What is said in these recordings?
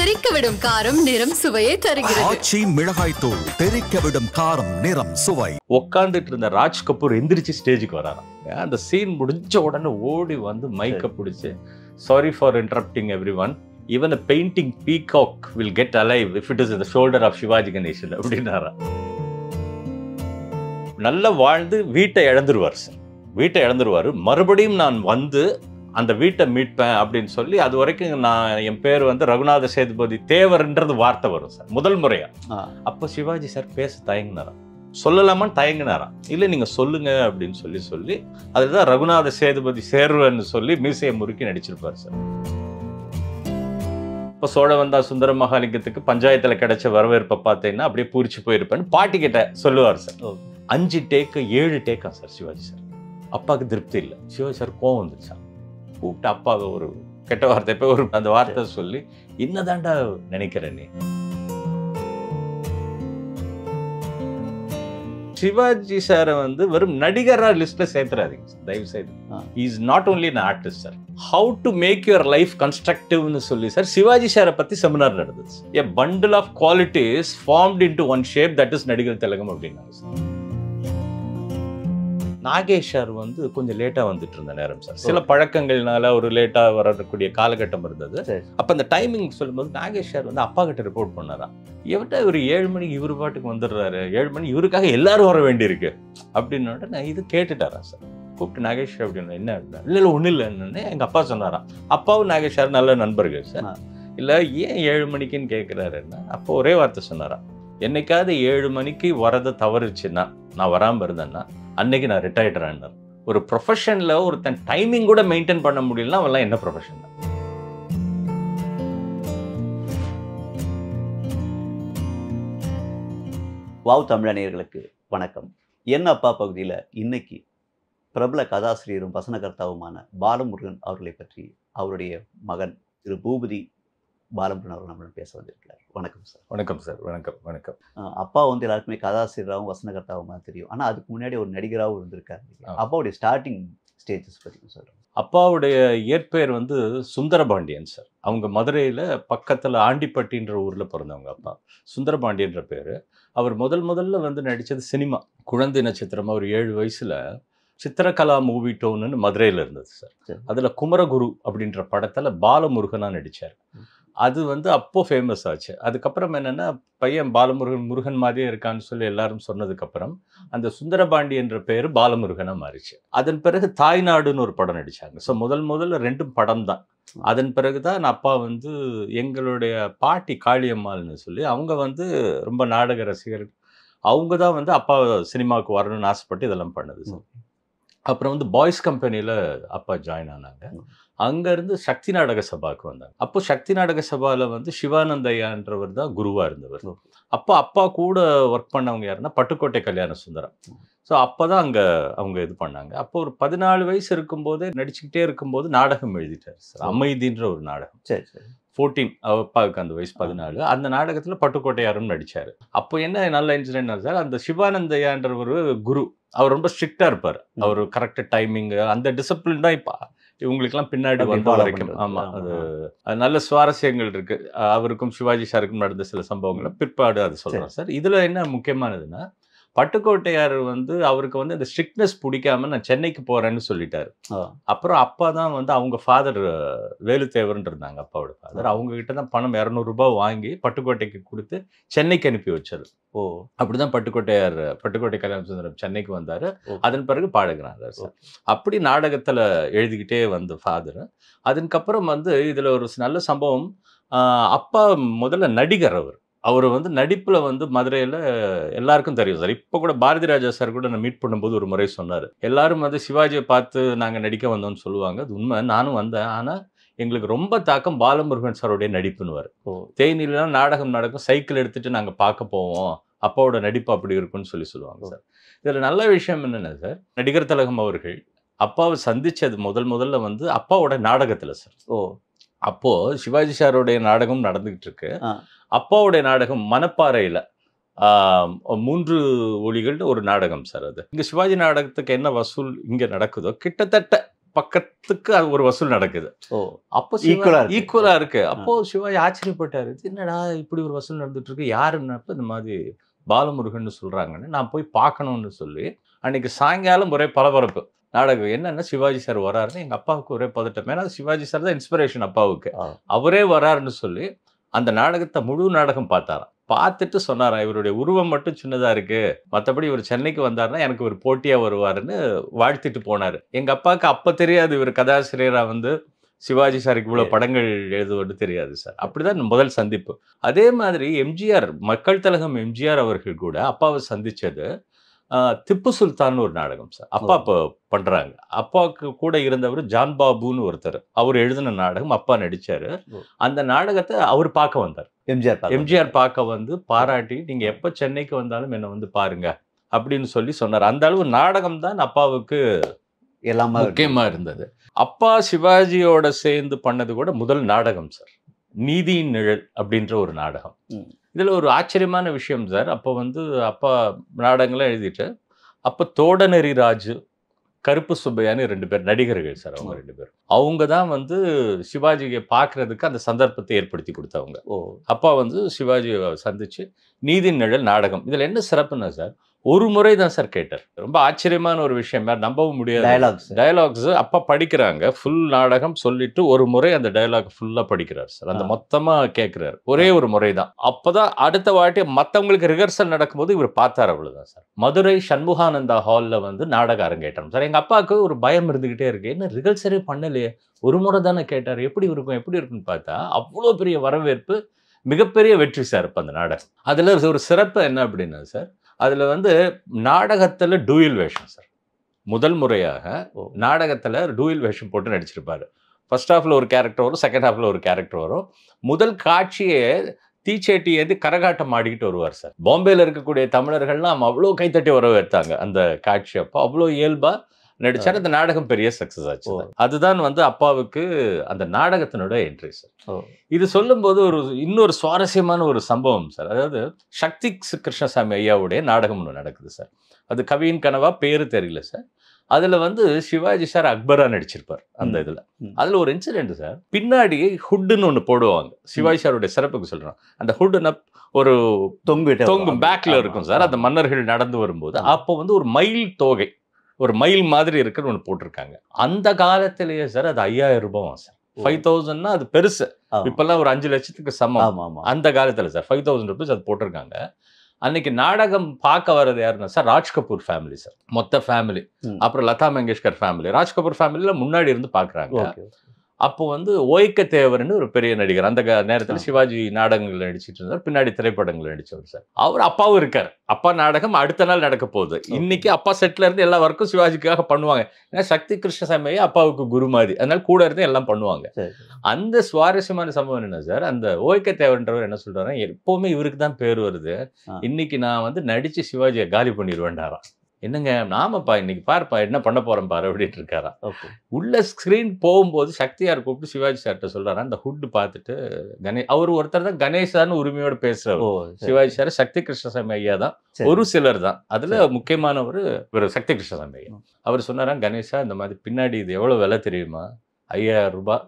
தெறிக்கவிடும் காரம் நிறம் சுவையை தருகிறது. ஆச்சி மிளகாய் தூள் தெறிக்கவிடும் காரம் நிறம் சுவை. உட்காந்துட்டு இருந்த ராஜ் கபூர் எந்திரிச்சு ஸ்டேஜுக்கு வராராம். அந்த சீன் முடிஞ்ச உடனே ஓடி வந்து மைக்க பிடிச்சு, sorry for interrupting every one, even a painting peacock will get alive if it is in the shoulder of Sivaji Ganesan அப்படின்னாரா. நல்லா வாழ்ந்து வீட்டை இழந்துருவார் சார். வீட்டை இழந்துருவார். மறுபடியும் நான் வந்து அந்த வீட்டை மீட்பேன் அப்படின்னு சொல்லி, அது வரைக்கும் நான் என் பேர் வந்து ரகுநாத சேதுபதி தேவர்ன்றது வார்த்தை வரும் சார் முதல் முறையா. அப்போ சிவாஜி சார் பேச தயங்கினாராம். சொல்லலாமான்னு தயங்கினாராம். இல்லை நீங்க சொல்லுங்க அப்படின்னு சொல்லி அதுதான் ரகுநாத சேதுபதி சேர்வன்னு சொல்லி மீசையை முறுக்கி நடிச்சிருப்பார் சார். இப்போ சோழ வந்தா சுந்தர மகாலிங்கத்துக்கு பஞ்சாயத்துல கிடைச்ச வரவேற்பை பார்த்தீங்கன்னா அப்படியே பூரிச்சு போயிருப்பேன்னு பாட்டி கிட்ட சொல்லுவார் சார். 5 டேக்கு 7 டேக்கா சார் சிவாஜி சார். அப்பாவுக்கு திருப்தி இல்லை. சிவாஜி சார் கோவம் வந்துச்சா. கூப்பிட்டு அப்பாவை ஒரு கெட்ட வார்த்தை போய் ஒரு அந்த வார்த்தை சொல்லி, என்னதாண்டா நினைக்கிற நீ. சிவாஜி சாரை வந்து வெறும் நடிகரா லிஸ்ட்ல சேர்த்துறாதீங்க தயவு செய்து. Is not only an artist sir. How to make your life கன்ஸ்ட்ரக்டிவ்னு சொல்லி சார் சிவாஜி சாரை பத்தி செமினார் நடந்தது. a bundle of qualities formed into one shape, that is நடிகர் திலகம் அப்படின்னாரு சார். நாகேஷ் சார் வந்து கொஞ்சம் லேட்டா வந்துட்டு இருந்த நேரம் சார். சில பழக்கங்கள்னால ஒரு லேட்டா வரக்கூடிய காலகட்டம் இருந்தது. அப்ப அந்த டைமிங் சொல்லும்போது நாகேஷ் சார் வந்து அப்பா கிட்ட ரிப்போர்ட் பண்ணாராம். இவர்கிட்ட ஒரு 7 மணிக்கு இவரு பாட்டுக்கு வந்துடுறாரு, 7 மணி இவருக்காக எல்லாரும் வர வேண்டியிருக்கு அப்படின்னு நான் இது கேட்டுட்டாரா சார். கூப்பிட்டு நாகேஷ் அப்படின்னு என்ன இல்லை ஒன்றும் இல்லைன்னு எங்க அப்பா சொன்னாராம். அப்பாவும் நாகேஷ் சார் நல்ல நண்பர்கள் சார். இல்லை ஏன் 7 மணிக்குன்னு கேட்குறாருன்னா அப்போ ஒரே வார்த்தை சொன்னாராம், என்னைக்காவது 7 மணிக்கு வரதை தவறுச்சுன்னா, நான் வராமல் இருந்தேன்னா அன்னைக்கு நான் ரிட்டையர்டான. ஒரு ப்ரொஃபஷன்ல ஒருத்தன் டைமிங் கூட மெயின்டைன் பண்ண முடியலன்னா அவெல்லாம் என்ன ப்ரொஃபஷன்? வாவ் தமிழ் நேயர்களுக்கு வணக்கம். என் அப்பா பகுதியில் இன்னைக்கு பிரபல கதாசிரியரும் வசனகர்த்தாவுமான பாலமுருகன் அவர்களை பற்றி அவருடைய மகன் திரு பூபதி பாலமுருகன் அவர்கள் நம்மளும் பேச வந்திருக்கிறார். வணக்கம் சார். வணக்கம் சார். வணக்கம் வணக்கம். அப்பா வந்து எல்லாருக்குமே கதாசிரியராகவும் வசனகர்த்தாவும் தெரியும். ஆனால் அதுக்கு முன்னாடி ஒரு நடிகராகவும் இருந்திருக்காரு. அப்பாவுடைய ஸ்டார்டிங் ஸ்டேஜஸ் பற்றி சொல்கிறேன். அப்பாவுடைய இயற்பெயர் வந்து சுந்தரபாண்டியன் சார். அவங்க மதுரையில் பக்கத்தில் ஆண்டிப்பட்டின்ற ஊரில் பிறந்தவங்க அப்பா. சுந்தரபாண்டியன்ற பேர். அவர் முதல்ல வந்து நடித்தது சினிமா. குழந்தை நட்சத்திரமாக ஒரு 7 வயசில் சித்திரகலா மூவி டவுன்னு மதுரையில் இருந்தது சார். அதில் குமரகுரு அப்படின்ற படத்தில் பாலமுருகனாக நடித்தார். அது வந்து அப்போ ஃபேமஸ் ஆச்சு. அதுக்கப்புறம் என்னென்னா பையன் முருகன் மாதிரியே இருக்கான்னு சொல்லி எல்லாரும் சொன்னதுக்கப்புறம் அந்த சுந்தரபாண்டி என்ற பேர் பாலமுருகனாக மாறிச்சு. அதன் பிறகு தாய்நாடுன்னு ஒரு படம் நடித்தாங்க. ஸோ முதல்ல 2 படம் தான். அதன் பிறகு தான் அப்பா வந்து எங்களுடைய பாட்டி காளியம்மாள்னு சொல்லி அவங்க வந்து ரொம்ப நாடக ரசிகர். அவங்க தான் வந்து அப்பா சினிமாவுக்கு வரணும்னு ஆசைப்பட்டு இதெல்லாம் பண்ணது சார். அப்புறம் வந்து பாய்ஸ் கம்பெனியில் அப்பா ஜாயின் ஆனாங்க. அங்கேருந்து சக்தி நாடக சபாவுக்கு வந்தாங்க. அப்போ சக்தி நாடக சபாவில் வந்து சிவானந்தையான்றவர் தான் குருவாக இருந்தவர். அப்போ அப்பா கூட ஒர்க் பண்ணவங்க யாருன்னா பட்டுக்கோட்டை கல்யாண சுந்தரம். ஸோ அப்போ தான் அங்கே அவங்க இது பண்ணாங்க. அப்போ ஒரு 14 வயசு இருக்கும்போதே நடிச்சுக்கிட்டே இருக்கும்போது நாடகம் எழுதிட்டார் சார். அமைதின்ற ஒரு நாடகம். சரி 14 அப்பாவுக்கு அந்த வயசு 14. அந்த நாடகத்தில் பட்டுக்கோட்டையாரும் நடித்தார். அப்போ என்ன நல்ல இன்சிடென்ட் சார், அந்த சிவானந்தையான்ற ஒரு குரு அவர் ரொம்ப ஸ்ட்ரிக்டாக இருப்பார். அவர் கரெக்டாக டைமிங்கு அந்த டிசிப்ளின் தான் இப்போ இவங்களுக்கெல்லாம் பின்னாடி வந்த வரைக்கும். ஆமாம், அது நல்ல சுவாரஸ்யங்கள் இருக்குது. அவருக்கும் சிவாஜி சாருக்கும் நடந்த சில சம்பவங்களை பிற்பாடு அது சொல்கிறேன் சார். இதில் என்ன முக்கியமானதுன்னா, பட்டுக்கோட்டையார் வந்து அவருக்கு வந்து அந்த ஸ்ட்ரிக்ட்னஸ் பிடிக்காம நான் சென்னைக்கு போகிறேன்னு சொல்லிட்டாரு. அப்புறம் அப்பா தான் வந்து அவங்க ஃபாதர் வேலுத்தேவர்ன்னு இருந்தாங்க அப்பாவோட ஃபாதர். அவங்க கிட்ட தான் பணம் 200 ரூபாய் வாங்கி பட்டுக்கோட்டைக்கு கொடுத்து சென்னைக்கு அனுப்பி வச்சது. அப்படிதான் பட்டுக்கோட்டை கல்யாண சுந்தரம் சென்னைக்கு வந்தாரு. அதன் பிறகு பாடுகிறாங்க சார். அப்படி நாடகத்துல எழுதிக்கிட்டே வந்த ஃபாதர். அதுக்கப்புறம் வந்து இதுல ஒரு நல்ல சம்பவம். அப்பா முதல்ல நடிகர். அவர் வந்து நடிப்புல வந்து மதுரையில எல்லாருக்கும் தெரியும் சார். இப்போ கூட பாரதி ராஜா சார் கூட நான் மீட் பண்ணும்போது ஒரு முறை சொன்னார், எல்லாரும் வந்து சிவாஜியை பார்த்து நாங்கள் நடிக்க வந்தோம்னு சொல்லுவாங்க. அது உண்மை, நானும் வந்தேன். ஆனால் எங்களுக்கு ரொம்ப தாக்கம் பாலமுருகன் சாருடைய நடிப்புன்னு. தேனிலாம் நாடகம் நடக்கும், சைக்கிள் எடுத்துட்டு நாங்கள் பார்க்க போவோம், அப்பாவோட நடிப்பு அப்படி இருக்குன்னு சொல்லுவாங்க சார். இதில் நல்ல விஷயம் என்னென்ன சார், நடிகர் திலகம் அவர்கள் அப்பாவை சந்திச்சது முதல்ல வந்து அப்பாவோட நாடகத்தில் சார். அப்போ சிவாஜி சாருடைய நாடகம் நடந்துகிட்டு இருக்கு. அப்பாவுடைய நாடகம் மணப்பாறையில் 3 ஒளிகள்னு ஒரு நாடகம் சார். அது இங்கே சிவாஜி நாடகத்துக்கு என்ன வசூல் இங்கே நடக்குதோ கிட்டத்தட்ட பக்கத்துக்கு அது ஒரு வசூல் நடக்குது. அப்போ ஈக்குவலா இருக்கு. அப்போ சிவாஜி ஆச்சரியப்பட்டாரு, என்னடா இப்படி ஒரு வசூல் நடந்துட்டு இருக்கு, யாருன்னப்ப இந்த மாதிரி பாலமுருகன் சொல்றாங்கன்னு நான் போய் பார்க்கணும்னு சொல்லி அன்னைக்கு சாயங்காலம் ஒரே பரபரப்பு. நாடகம் என்னன்னா சிவாஜி சார் வராருன்னு எங்க அப்பாவுக்கு ஒரே பதட்டம். ஏன்னா சிவாஜி சார் தான் இன்ஸ்பிரேஷன் அப்பாவுக்கு. அவரே வராருன்னு சொல்லி அந்த நாடகத்தை முழு நாடகம் பார்த்தாராம். பார்த்துட்டு சொன்னாராம், இவருடைய உருவம் மட்டும் சின்னதா இருக்கு, மற்றபடி இவர் சென்னைக்கு வந்தாருன்னா எனக்கு ஒரு போட்டியா வருவாருன்னு வாழ்த்திட்டு போனாரு. எங்க அப்பாவுக்கு அப்ப தெரியாது இவர் கதாசிரியரா வந்து சிவாஜி சாருக்கு இவ்வளவு படங்கள் எழுதுவது தெரியாது சார். அப்படிதான் முதல் சந்திப்பு. அதே மாதிரி எம்ஜிஆர், மக்கள் திலகம் எம்ஜிஆர் அவர்கள் கூட அப்பாவை சந்திச்சது திப்பு சுல்தான் ஒரு நாடகம் சார். அப்பா இப்போ பண்றாங்க. அப்பாவுக்கு கூட இருந்தவர் ஜான் பாபுன்னு ஒருத்தர், அவர் எழுதின நாடகம் அப்பா நடிச்சாரு. அந்த நாடகத்தை அவர் பார்க்க வந்தார். எம்ஜிஆர் பார்க்க வந்து பாராட்டி, நீங்க எப்ப சென்னைக்கு வந்தாலும் என்ன வந்து பாருங்க அப்படின்னு சொல்லி சொன்னார். அந்த அளவு நாடகம் தான் அப்பாவுக்கு எல்லாமே முக்கியமா இருந்தது. அப்பா சிவாஜியோட சேர்ந்து பண்ணது கூட முதல் நாடகம் சார், நீதியின் நிழல் அப்படின்ற ஒரு நாடகம். இதுல ஒரு ஆச்சரியமான விஷயம் சார், அப்போ வந்து அப்பா நாடகங்கள்லாம் எழுதிட்டு, அப்போ தோடநெறி ராஜு, கருப்பு சுப்பையான்னு 2 பேர் நடிகர்கள் சார். அவங்க 2 பேரும் அவங்க தான் வந்து சிவாஜியை பார்க்கறதுக்கு அந்த சந்தர்ப்பத்தை ஏற்படுத்தி கொடுத்தவங்க. அப்பா வந்து சிவாஜியை சந்திச்சு நீதியின் நிழல் நாடகம். இதுல என்ன சிறப்புன்னா சார், ஒரு முறை தான் சார் கேட்டார். ரொம்ப ஆச்சரியமான ஒரு விஷயம், நம்பவும் முடியாது. டயலாக்ஸ் அப்பா படிக்கிறாங்க, ஃபுல் நாடகம் சொல்லிட்டு ஒரு முறை அந்த டயலாக் ஃபுல்லா படிக்கிறார் சார். அந்த மொத்தமா கேட்கிறாரு, ஒரே ஒரு முறை தான். அப்பதான் அடுத்த வாட்டி மற்றவங்களுக்கு ரிஹர்சல் நடக்கும்போது இவர் பார்த்தார், அவ்வளவுதான் சார். மதுரை சண்முகானந்தா ஹால்ல வந்து நாடகம் அரங்கேற்றம் சார். எங்க அப்பாவுக்கு ஒரு பயம் இருந்துகிட்டே இருக்கு, என்ன ரிஹர்சலே பண்ணலையே, ஒரு முறை தானே கேட்டார், எப்படி இருக்குன்னு பார்த்தா அவ்வளோ பெரிய வரவேற்பு, மிகப்பெரிய வெற்றி சார் இப்ப அந்த நாடகம். அதுல ஒரு சிறப்பு என்ன அப்படின்னா சார், அதுல வந்து நாடகத்துல டூயல் வேஷம் சார். முதல் முறையாக நாடகத்துல டூயல் வேஷம் போட்டு நடிச்சிருப்பாரு. ஃபர்ஸ்ட் ஹாஃப்ல ஒரு கேரக்டர் வரும், செகண்ட் ஹாஃப்ல ஒரு கேரக்டர் வரும். முதல் காட்சியே தீச்சேட்டி ஏந்தி கரகாட்டம் ஆடிக்கிட்டு வருவார் சார். பாம்பேல இருக்கக்கூடிய தமிழர்கள்லாம் அவ்வளோ கைத்தட்டி வரவேற்றாங்க அந்த காட்சி. அப்போ அவ்வளோ இயல்பா நடிச்சாரு. அந்த நாடகம் பெரிய சக்சஸ் ஆச்சு. அதுதான் வந்து அப்பாவுக்கு அந்த நாடகத்தினோட என்ட்ரி சார். இது சொல்லும் போது இன்னொரு சுவாரஸ்யமான ஒரு சம்பவம் சார். அதாவது சக்தி கிருஷ்ணசாமி ஐயாவுடைய நாடகம் ஒன்று நடக்குது சார். அது கவியின் கனவா, பேரு தெரியல சார். அதுல வந்து சிவாஜி சார் அக்பரா நடிச்சிருப்பார் அந்த இதுல. அதுல ஒரு இன்சிடென்ட் சார், பின்னாடி ஹுட்டுன்னு ஒண்ணு போடுவாங்க. சிவாஜி சாருடைய சிறப்புக்கு சொல்றோம். அந்த ஹுட்டுன்னா ஒரு தொங்கும் பேக்ல இருக்கும் சார். அந்த மன்னர்கள் நடந்து வரும்போது அப்போ வந்து ஒரு மயில் தோகை, ஒரு மயில் மாதிரி இருக்குன்னு ஒன்று போட்டிருக்காங்க. அந்த காலத்திலேயே சார் அது 5000 ரூபாய் சார். 5000னா அது பெருசு. இப்பெல்லாம் ஒரு 5 லட்சத்துக்கு சமம். அந்த காலத்துல சார் 5000 ரூபீஸ் அது போட்டிருக்காங்க. அன்னைக்கு நாடகம் பார்க்க வர்றது யாருன்னா sir, Raj Kapoor family sir, மொத்த ஃபேமிலி. அப்புறம் லதா மங்கேஷ்கர் ஃபேமிலி. ராஜ் கபூர் ஃபேமிலியில முன்னாடி இருந்து பாக்குறாங்க. அப்போ வந்து ஓய்க்க தேவர்னு ஒரு பெரிய நடிகர், அந்த நேரத்தில் சிவாஜி நாடகங்கள் நடிச்சிட்டு இருந்தார், பின்னாடி திரைப்படங்கள் நடிச்சவர் சார். அவர் அப்பாவும் இருக்கார். அப்பா நாடகம் அடுத்த நாள் நடக்க போகுது. இன்னைக்கு அப்பா செட்ல இருந்து எல்லா ஒர்க்கும் சிவாஜிக்காக பண்ணுவாங்க. ஏன்னா சக்தி கிருஷ்ணசாமி அப்பாவுக்கு குரு மாதிரி, அதனால கூட இருந்து எல்லாம் பண்ணுவாங்க. அந்த சுவாரஸ்யமான சம்பவம் என்ன சார், அந்த ஓய்க்க தேவர்ன்றவர் என்ன சொல்றாரு, எப்பவுமே இவருக்கு தான் பேர் வருது, இன்னைக்கு நான் வந்து நடிச்சு சிவாஜியை காலி பண்ணிடுவேன்டாராம். என்னங்க, நாமப்பா இன்னைக்கு பாருப்பா என்ன பண்ண போறேன் பாரு அப்படின்ட்டு இருக்காரா. உள்ள ஸ்கிரீன் போகும்போது சக்தியார் கூப்பிட்டு சிவாஜி சார்கிட்ட சொல்றாரா, அந்த ஹுட் பார்த்துட்டு அவர் ஒருத்தர் தான் கணேசான்னு உரிமையோட பேசுறவர். சிவாஜி சார் சக்தி கிருஷ்ணசாமி ஐயா தான் ஒரு சிலர் தான், அதுல முக்கியமானவர் ஒரு சக்தி கிருஷ்ணசாமி ஐயா. அவர் சொன்னாரா, கணேசா இந்த மாதிரி பின்னாடி இது எவ்வளவு விலை தெரியுமா, 5000 ரூபாய்,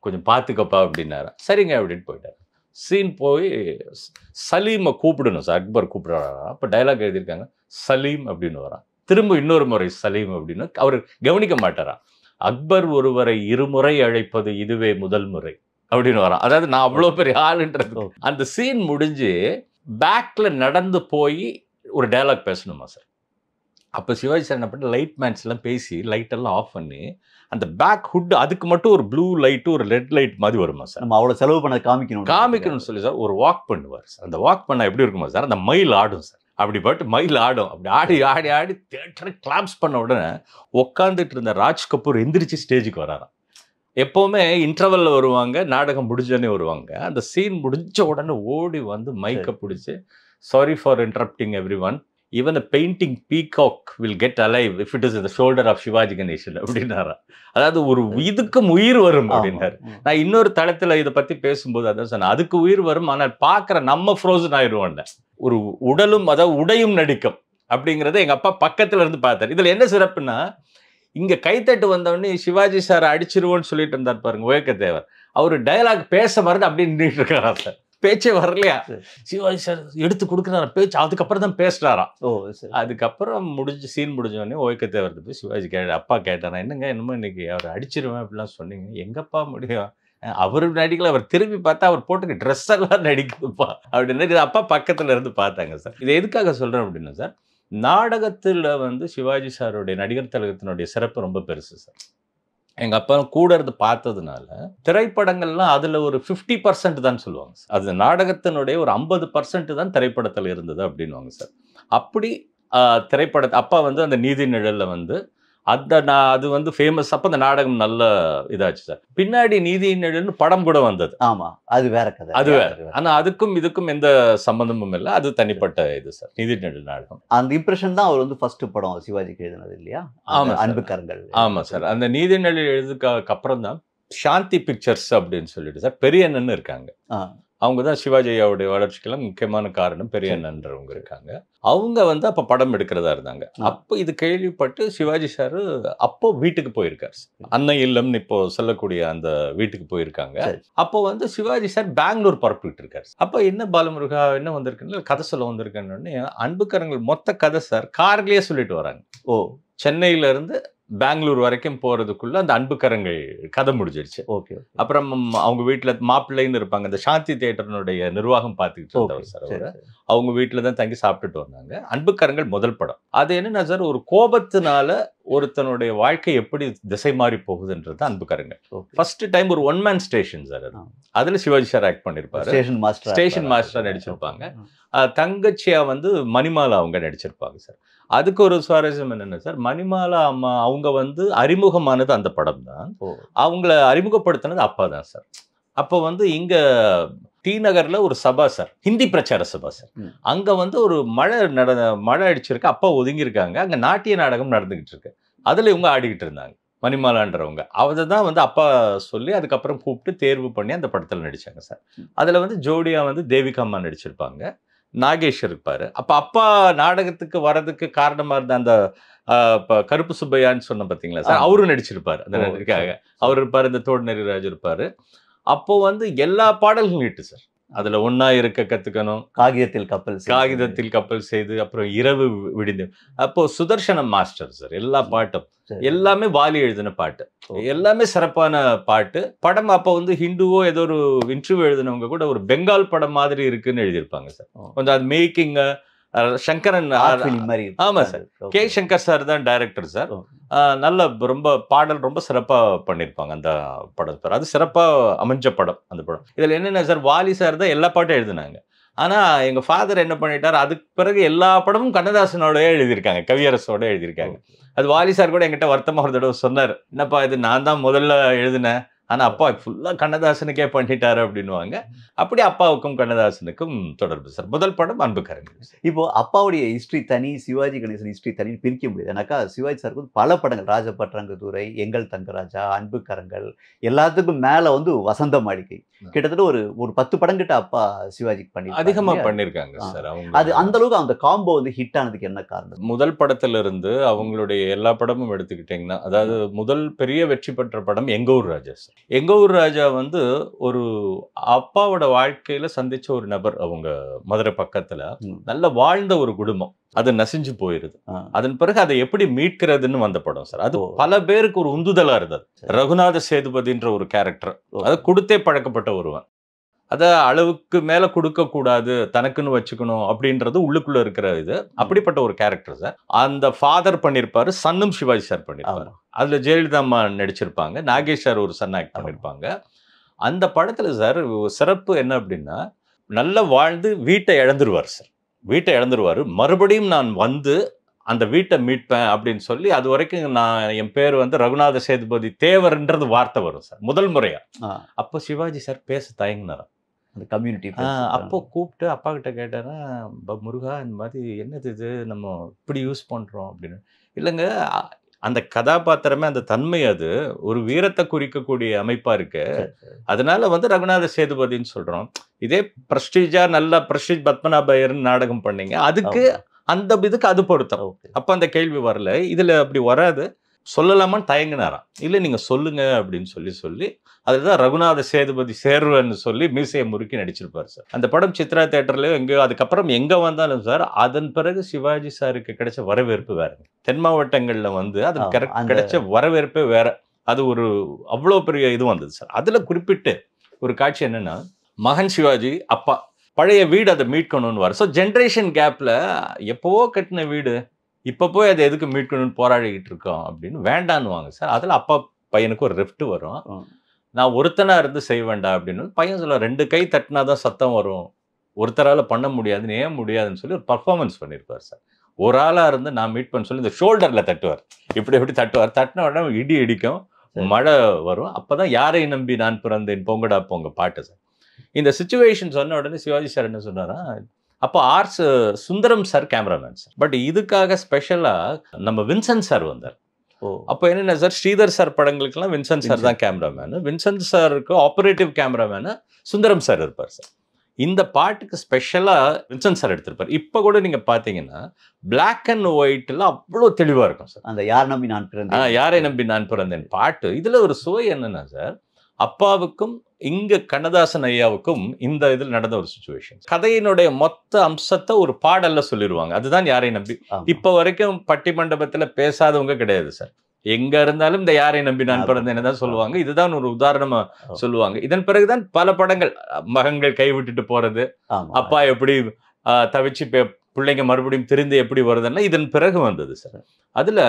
கொஞ்சம் பார்த்துக்கப்பா அப்படின்னாரா. சரிங்க அப்படின்னு போயிட்டார். சீன் போய் சலீமை கூப்பிடணும் சார், அக்பர் கூப்பிடுறாரா. அப்போ டைலாக் எழுதியிருக்காங்க, சலீம் அப்படின்னு வரான். திரும்ப இன்னொரு முறை சலீம் அப்படின்னு அவர் கவனிக்க மாட்டாரா. அக்பர் ஒருவரை இருமுறை அழைப்பது இதுவே முதல் முறை அப்படின்னு வரான். அதாவது நான் அவ்வளோ பெரிய ஆளுன்றது. அந்த சீன் முடிஞ்சு பேக்ல நடந்து போய் ஒரு டைலாக் பேசணுமா சார். அப்போ சிவாஜி சார் என்ன பண்ணி லைட் மேன்ஸ் எல்லாம் பேசி லைட் எல்லாம் ஆஃப் பண்ணி அந்த பேக் ஹுட் அதுக்கு மட்டும் ஒரு ப்ளூ லைட்டு ஒரு ரெட் லைட் மாதிரி வருமா சார். நம்ம அவ்வளோ செலவு பண்ண காமிக்கணும்னு சொல்லி சார் ஒரு வாக் பண்ணுவார் சார். அந்த வாக் பண்ண எப்படி இருக்குமா சார், அந்த மயில் ஆடும் சார். அப்படி பாட்டு மயில் ஆடும். அப்படி ஆடி ஆடி ஆடி தியேட்டரை கிளாப்ஸ் பண்ண உடனே உட்காந்துட்டு இருந்த ராஜ் கபூர் எந்திரிச்சு ஸ்டேஜுக்கு வராராம். எப்போவுமே இன்டர்வல்ல வருவாங்க, நாடகம் முடிஞ்சோடனே வருவாங்க. அந்த சீன் முடிஞ்ச உடனே ஓடி வந்து மைக்கை பிடிச்சி, sorry for interrupting every one, even a painting peacock will get alive if it is in the shoulder of Shivaji Ganeshan அப்படின்னாரா. அதாவது ஒரு இதுக்கும் உயிர் வரும் அப்படின்னாரு. நான் இன்னொரு தளத்துல இதை பத்தி பேசும்போது அதான் சொன்னேன், அதுக்கு உயிர் வரும், ஆனால் பார்க்குற நம்ம ஃப்ரோசன் ஆயிடுவோம். ஒரு உடலும் அதாவது உடையும் நடிக்கும் அப்படிங்கிறத எங்க அப்பா பக்கத்துல இருந்து பார்த்தாரு. இதுல என்ன சிறப்புன்னா, இங்க கைத்தட்டு வந்தவொடனே சிவாஜி சார் அடிச்சிருவோன்னு சொல்லிட்டு இருந்தார் பாருங்க ஓயக்க தேவர். அவரு டயலாக் பேச மறந்து அப்படியே நின்றுட்டு இருக்காரா சார், பேச்சே வரலையா. சிவாஜி சார் எடுத்து கொடுக்குறாரு பேச்சு, அதுக்கப்புறம் தான் பேசுறாராம். அதுக்கப்புறம் சீன் முடிஞ்சோடனே ஓயக்க தேவர் போய் சிவாஜி அப்பா கேட்டாரா, என்னங்க என்னமோ இன்னைக்கு அவர் அடிச்சிருவேன் அப்படிலாம் சொன்னீங்க, எங்கப்பா முடியும், அவரு நடிக்கல, அவர் திரும்பி பார்த்தா அவர் போட்டுக்க ட்ரெஸ் எல்லாம் நடிக்குதுப்பா அப்படின்னு இது அப்பா பக்கத்துல இருந்து பார்த்தாங்க சார். இதை எதுக்காக சொல்றேன் அப்படின்னா சார், நாடகத்துல வந்து சிவாஜி சாருடைய நடிகர் திலகத்தினுடைய சிறப்பு ரொம்ப பெருசு சார். எங்க அப்பா கூட இருந்து பார்த்ததுனால திரைப்படங்கள்லாம் அதுல ஒரு 50% தான் சொல்லுவாங்க சார். அது நாடகத்தினுடைய ஒரு 50% தான் திரைப்படத்துல இருந்தது அப்படின்வாங்க சார். அப்படி திரைப்படத்தை அப்பா வந்து அந்த நீதி நிழல்ல வந்து அது வந்து ஃபேமஸ். அப்ப அந்த நாடகம் நல்ல இதாச்சு சார். பின்னாடி நீதி நிழல்னு படம் கூட வந்தது. ஆமா, அது வேற கதை. அது வேற. ஆனா அதுக்கும் இதுக்கும் எந்த சம்பந்தமும் இல்லை, அது தனிப்பட்ட இது சார், நீதி நிழல் நாடகம். அந்த இம்ப்ரெஷன் தான் அவர் வந்து ஃபர்ஸ்ட் படம் சிவாஜிக்கு எழுதினது இல்லையா? ஆமா, அன்புக்கரங்கள். ஆமா சார். அந்த நீதி நிழல் எழுதுக்கு அப்புறம் தான் சாந்தி பிக்சர்ஸ் அப்படின்னு சொல்லிட்டு சார் பெரியண்ணன் இருக்காங்க. அவங்க தான் சிவாஜி ஐயாவுடைய வளர்ச்சிக்கெல்லாம் முக்கியமான காரணம். பெரியண்ணன்றவங்க இருக்காங்க. அவங்க வந்து அப்ப படம் எடுக்கிறதா இருந்தாங்க. அப்போ இது கேள்விப்பட்டு சிவாஜி சார் அப்போ வீட்டுக்கு போயிருக்காரு. அன்னை இல்லம்னு இப்போ சொல்லக்கூடிய அந்த வீட்டுக்கு போயிருக்காங்க. அப்போ வந்து சிவாஜி சார் பெங்களூர் பரப்பிட்டு இருக்காரு. அப்போ என்ன பாலமுருகா என்ன வந்திருக்குன்னு கதை சொல்ல வந்திருக்கேன்னு அன்புக்கரங்கள் மொத்த கதை சார் கார்லயே சொல்லிட்டு வராங்க. சென்னையில இருந்து பெங்களூர் வரைக்கும் போறதுக்குள்ள அந்த அன்புக்கரங்கள் கதை முடிஞ்சிருச்சு. அப்புறம் அவங்க வீட்டுல மாப்பிள்ளைன்னு இருப்பாங்க, இந்த சாந்தி தியேட்டர்னுடைய நிர்வாகம் பார்த்துக்கிட்டு இருந்தவர் சார். அவரு அவங்க வீட்டுல தான் தங்கி சாப்பிட்டுட்டு வந்தாங்க. அன்புக்கரங்கள் முதல் படம். அது என்னன்னா சார், ஒரு கோபத்தினால ஒருத்தனுடைய வாழ்க்கை எப்படி திசை மாறி போகுதுன்றது அன்புக்கரங்கள். ஃபர்ஸ்ட் டைம் ஒரு ஒன் மேன் ஸ்டேஷன் சார். அதுல சிவாஜி சார் ஆக்ட் பண்ணிருப்பாரு. ஸ்டேஷன் மாஸ்டரா நடிச்சிருப்பாங்க. தங்கச்சியா வந்து மணிமாலா அவங்க நடிச்சிருப்பாங்க சார். அதுக்கு ஒரு சுவாரஸ்யம் என்னன்னா சார், மணிமாலா அம்மா அவங்க வந்து அறிமுகமானது அந்த படம் தான். அவங்கள அறிமுகப்படுத்தினது அப்பா தான் சார். அப்போ வந்து இங்க டி நகர்ல ஒரு சபா சார், ஹிந்தி பிரச்சார சபா சார். அங்க வந்து ஒரு மழை அடிச்சிருக்கு, அப்பா ஒதுங்கி இருக்காங்க. அங்க நாட்டிய நாடகம் நடந்துகிட்டு இருக்கு. அதுல இவங்க ஆடிக்கிட்டு இருந்தாங்க, மணிமாலான்றவங்க. அதை தான் வந்து அப்பா சொல்லி அதுக்கப்புறம் கூப்பிட்டு தேர்வு பண்ணி அந்த படத்துல நடிச்சாங்க சார். அதுல வந்து ஜோடியா வந்து தேவிகா அம்மா நடிச்சிருப்பாங்க, நாகேஷ் இருப்பாரு. அப்ப அப்பா நாடகத்துக்கு வர்றதுக்கு காரணமா இருந்த அந்த கருப்பு சுப்பையான்னு சொன்ன பாத்தீங்களா சார், அவரும் நடிச்சிருப்பாரு அந்த நடிக்காக. அவர் இருப்பாரு, இந்த தோடு நெறிராஜ் இருப்பாரு. அப்போ வந்து எல்லா பாடல்களும் ஹிட் சார். அதுல ஒன்னா இருக்க கத்துக்கணும், காகிதத்தில் கப்பல் செய்து, அப்புறம் இரவு விடிந்து, அப்போ சுதர்சனம் மாஸ்டர் சார் எல்லா பாட்டும், எல்லாமே வாலி எழுதின பாட்டு, எல்லாமே சிறப்பான பாட்டு. படம் அப்போ வந்து ஹிந்துவோ ஏதோ ஒரு இன்டர்வியூ எழுதினவங்க கூட ஒரு பெங்கால் படம் மாதிரி இருக்குன்னு எழுதியிருப்பாங்க சார். கொஞ்சம் அது மேக்கிங் சங்கரன். ஆமா சார், கே சங்கர் சார் தான் டைரக்டர் சார். நல்ல ரொம்ப பாடல் ரொம்ப சிறப்பா பண்ணிருப்பாங்க அந்த படம் சார். அது சிறப்பா அமைஞ்ச படம் அந்த படம். இதுல என்னன்னா சார், வாலி சார் தான் எல்லா பாட்டும் எழுதினாங்க. ஆனா எங்க ஃபாதர் என்ன பண்ணிட்டாரு, அதுக்கு பிறகு எல்லா படமும் கண்ணதாசனோட எழுதியிருக்காங்க, கவியரசோட எழுதியிருக்காங்க. அது வாலி சார் கூட என்கிட்ட வருத்தமா ஒரு தடவை சொன்னார், என்னப்பா இது நான் தான் முதல்ல எழுதினேன், ஆனா அப்பா ஃபுல்லா கண்ணதாசனுக்கே பண்ணிட்டாரு அப்படின்னுவாங்க. அப்படி அப்பாவுக்கும் கண்ணதாசனுக்கும் தொடர்பு சார். முதல் படம் அன்புக்கரங்கள். இப்போ அப்பாவுடைய ஹிஸ்டரி தனி, சிவாஜி கணேசன் ஹிஸ்டரி தனி பிரிக்க முடியாது. எனக்கா சிவாஜி சாருக்கு வந்து பல படங்கள், ராஜபட்ராங்குதுரை, எங்கள் தங்கராஜா, அன்புக்கரங்கள், எல்லாத்துக்கும் மேல வந்து வசந்த மாளிகை, கிட்டத்தட்ட ஒரு 10 படம் கிட்ட அப்பா சிவாஜிக்கு பண்ணி அதிகமா பண்ணிருக்காங்க சார். அவங்க அது அந்த அளவுக்கு அந்த காம்போ வந்து ஹிட் ஆனதுக்கு என்ன காரணம்? முதல் படத்துல இருந்து அவங்களுடைய எல்லா படமும் எடுத்துக்கிட்டீங்கன்னா, அதாவது முதல் பெரிய வெற்றி பெற்ற படம் எங்க ஊர் ராஜா சார். எங்க ஊர் ராஜா வந்து ஒரு அப்பாவோட வாழ்க்கையில சந்திச்ச ஒரு நபர். அவங்க மதுரை பக்கத்துல நல்ல வாழ்ந்த ஒரு குடும்பம், அது நசிஞ்சு போயிருது. அதன் பிறகு அதை எப்படி மீட்கிறதுன்னு வந்த படம் சார். அது பல பேருக்கு ஒரு உந்துதலா இருந்தது. ரகுநாத சேதுபதின்ற ஒரு கேரக்டர், அதை கொடுத்தே பழக்கப்பட்ட ஒருவன், அதை அளவுக்கு மேல கொடுக்க கூடாது, தனக்குன்னு வச்சுக்கணும் அப்படின்றது உள்ளுக்குள்ள இருக்கிற இது. அப்படிப்பட்ட ஒரு கேரக்டர் சார். அந்த ஃபாதர் பண்ணிருப்பாரு, சன்னும் சிவாஜி சார் பண்ணிருப்பாரு. அதுல ஜெயலலிதா அம்மா நடிச்சிருப்பாங்க, நாகேஷ் சார் ஒரு சன் ஆக்ட் பண்ணிருப்பாங்க. அந்த படத்துல சார் சிறப்பு என்ன அப்படின்னா, நல்லா வாழ்ந்து வீட்டை இழந்துருவார் சார். வீட்டை இழந்துருவாரு, மறுபடியும் நான் வந்து அந்த வீட்டை மீட்பேன் அப்படின்னு சொல்லி, அது வரைக்கும் நான் என் பேர் வந்து ரகுநாத சேதுபதி தேவர்ன்றது வார்த்தை வரும் சார் முதல் முறையா. அப்போ சிவாஜி சார் பேச தயங்கினாராம் அந்த கம்யூனிட்டி. அப்போ கூப்பிட்டு அப்பா கிட்ட கேட்டாரா, முருகா இந்த மாதிரி என்னது இது நம்ம இப்படி யூஸ் பண்றோம் அப்படின்னு. இல்லைங்க, அந்த கதாபாத்திரமே அந்த தன்மை, அது ஒரு வீரத்தை குறிக்கக்கூடிய அமைப்பா இருக்கு, அதனால வந்து ரகுநாத சேதுபதினு சொல்றோம். இதே பிரஸ்டீஜா நல்ல பிரஸ்டீஜ் பத்மநாபயர்னு நாடகம் பண்ணீங்க, அதுக்கு அந்த இதுக்கு அது பொருத்தம். அப்ப அந்த கேள்வி வரல, இதுல அப்படி வராது. சொல்லலாமான்னு தயங்கினாராம். இல்லை நீங்கள் சொல்லுங்க அப்படின்னு சொல்லி அதுதான் ரகுநாத சேதுபதி சேர்வன்னு சொல்லி மீசையை முறுக்கி நடிச்சிருப்பார் சார். அந்த படம் சித்ரா தேட்டர்லயோ எங்கேயோ, அதுக்கப்புறம் எங்கே வந்தாலும் சார் அதன் பிறகு சிவாஜி சாருக்கு கிடைச்ச வரவேற்பு வேறுங்க. தென் மாவட்டங்களில் வந்து அது கிடைச்ச வரவேற்பே வேற. அது ஒரு அவ்வளோ பெரிய இது வந்தது சார். அதில் குறிப்பிட்டு ஒரு காட்சி என்னன்னா, மகன் சிவாஜி அப்பா பழைய வீடு அதை மீட்கணும்னு வர. ஸோ ஜென்ரேஷன் கேப்பில் எப்போவோ கட்டின வீடு இப்போ போய் அதை எதுக்கு மீட்கணும்னு போராடிக்கிட்டு இருக்கோம் அப்படின்னு வேண்டான்னு வாங்க சார். அதில் அப்பா பையனுக்கு ஒரு ரெஃப்ட் வரும். நான் ஒருத்தனாக இருந்து செய்ய வேண்டாம் அப்படின்னு பையன் சொல்ல, 2 கை தட்டினா தான் சத்தம் வரும், ஒருத்தரால் பண்ண முடியாதுன்னு ஏன் முடியாதுன்னு சொல்லி ஒரு பர்ஃபார்மன்ஸ் பண்ணியிருப்பார் சார். ஒரு ஆளாக இருந்து நான் மீட் பண்ண சொல்லி இந்த ஷோல்டரில் தட்டுவார், இப்படி தட்டுவார். தட்டின உடனே இடி இடிக்கும், மழை வரும். அப்போ தான் யாரை நம்பி நான் பிறந்தேன் பொங்கடா பொங்க பாட்டு சார். இந்த சுச்சுவேஷன் சொன்ன உடனே சிவாஜி சார் என்ன சொன்னாரா, அப்போ ஆர்ஸ் Sundaram sir cameraman sir. But இதுக்காக ஸ்பெஷலாக நம்ம வின்சென்ட் சார் வந்தார். அப்போ என்னென்ன சார், ஸ்ரீதர் சார் படங்களுக்கெல்லாம் வின்சென்ட் சார் தான் கேமராமேனு, வின்சென்ட் சாருக்கு ஆப்ரேட்டிவ் கேமராமேனு சுந்தரம் சார் இருப்பார் சார். இந்த பாட்டுக்கு ஸ்பெஷலாக வின்சென்ட் சார் எடுத்திருப்பார். இப்போ கூட நீங்கள் பார்த்தீங்கன்னா பிளாக் அண்ட் ஒயிட்டில் அவ்வளோ தெளிவாக இருக்கும் சார். அந்த யாரை நம்பி நான் பிறந்தேன் பாட்டு. இதில் ஒரு சுவை என்னன்னா சார், அப்பாவுக்கும் இங்க கண்ணதாசன் ஐயாவுக்கும் இந்த இதில் நடந்த ஒரு சுச்சுவேஷன். கதையினுடைய மொத்த அம்சத்தை ஒரு பாடல்ல சொல்லிடுவாங்க. அதுதான் யாரை நம்பி. இப்ப வரைக்கும் பட்டி மண்டபத்துல பேசாதவங்க கிடையாது சார். எங்க இருந்தாலும் இந்த யாரை நம்பி நான் பிறந்தேன்னு தான் சொல்லுவாங்க. இதுதான் ஒரு உதாரணமா சொல்லுவாங்க. இதன் பிறகுதான் பல படங்கள், மகன்கள் கைவிட்டுட்டு போறது, அப்பா எப்படி தவிச்சு பிள்ளைங்க மறுபடியும் திருந்து எப்படி வருதுன்னா இதன் பிறகு வந்தது சார். அதுல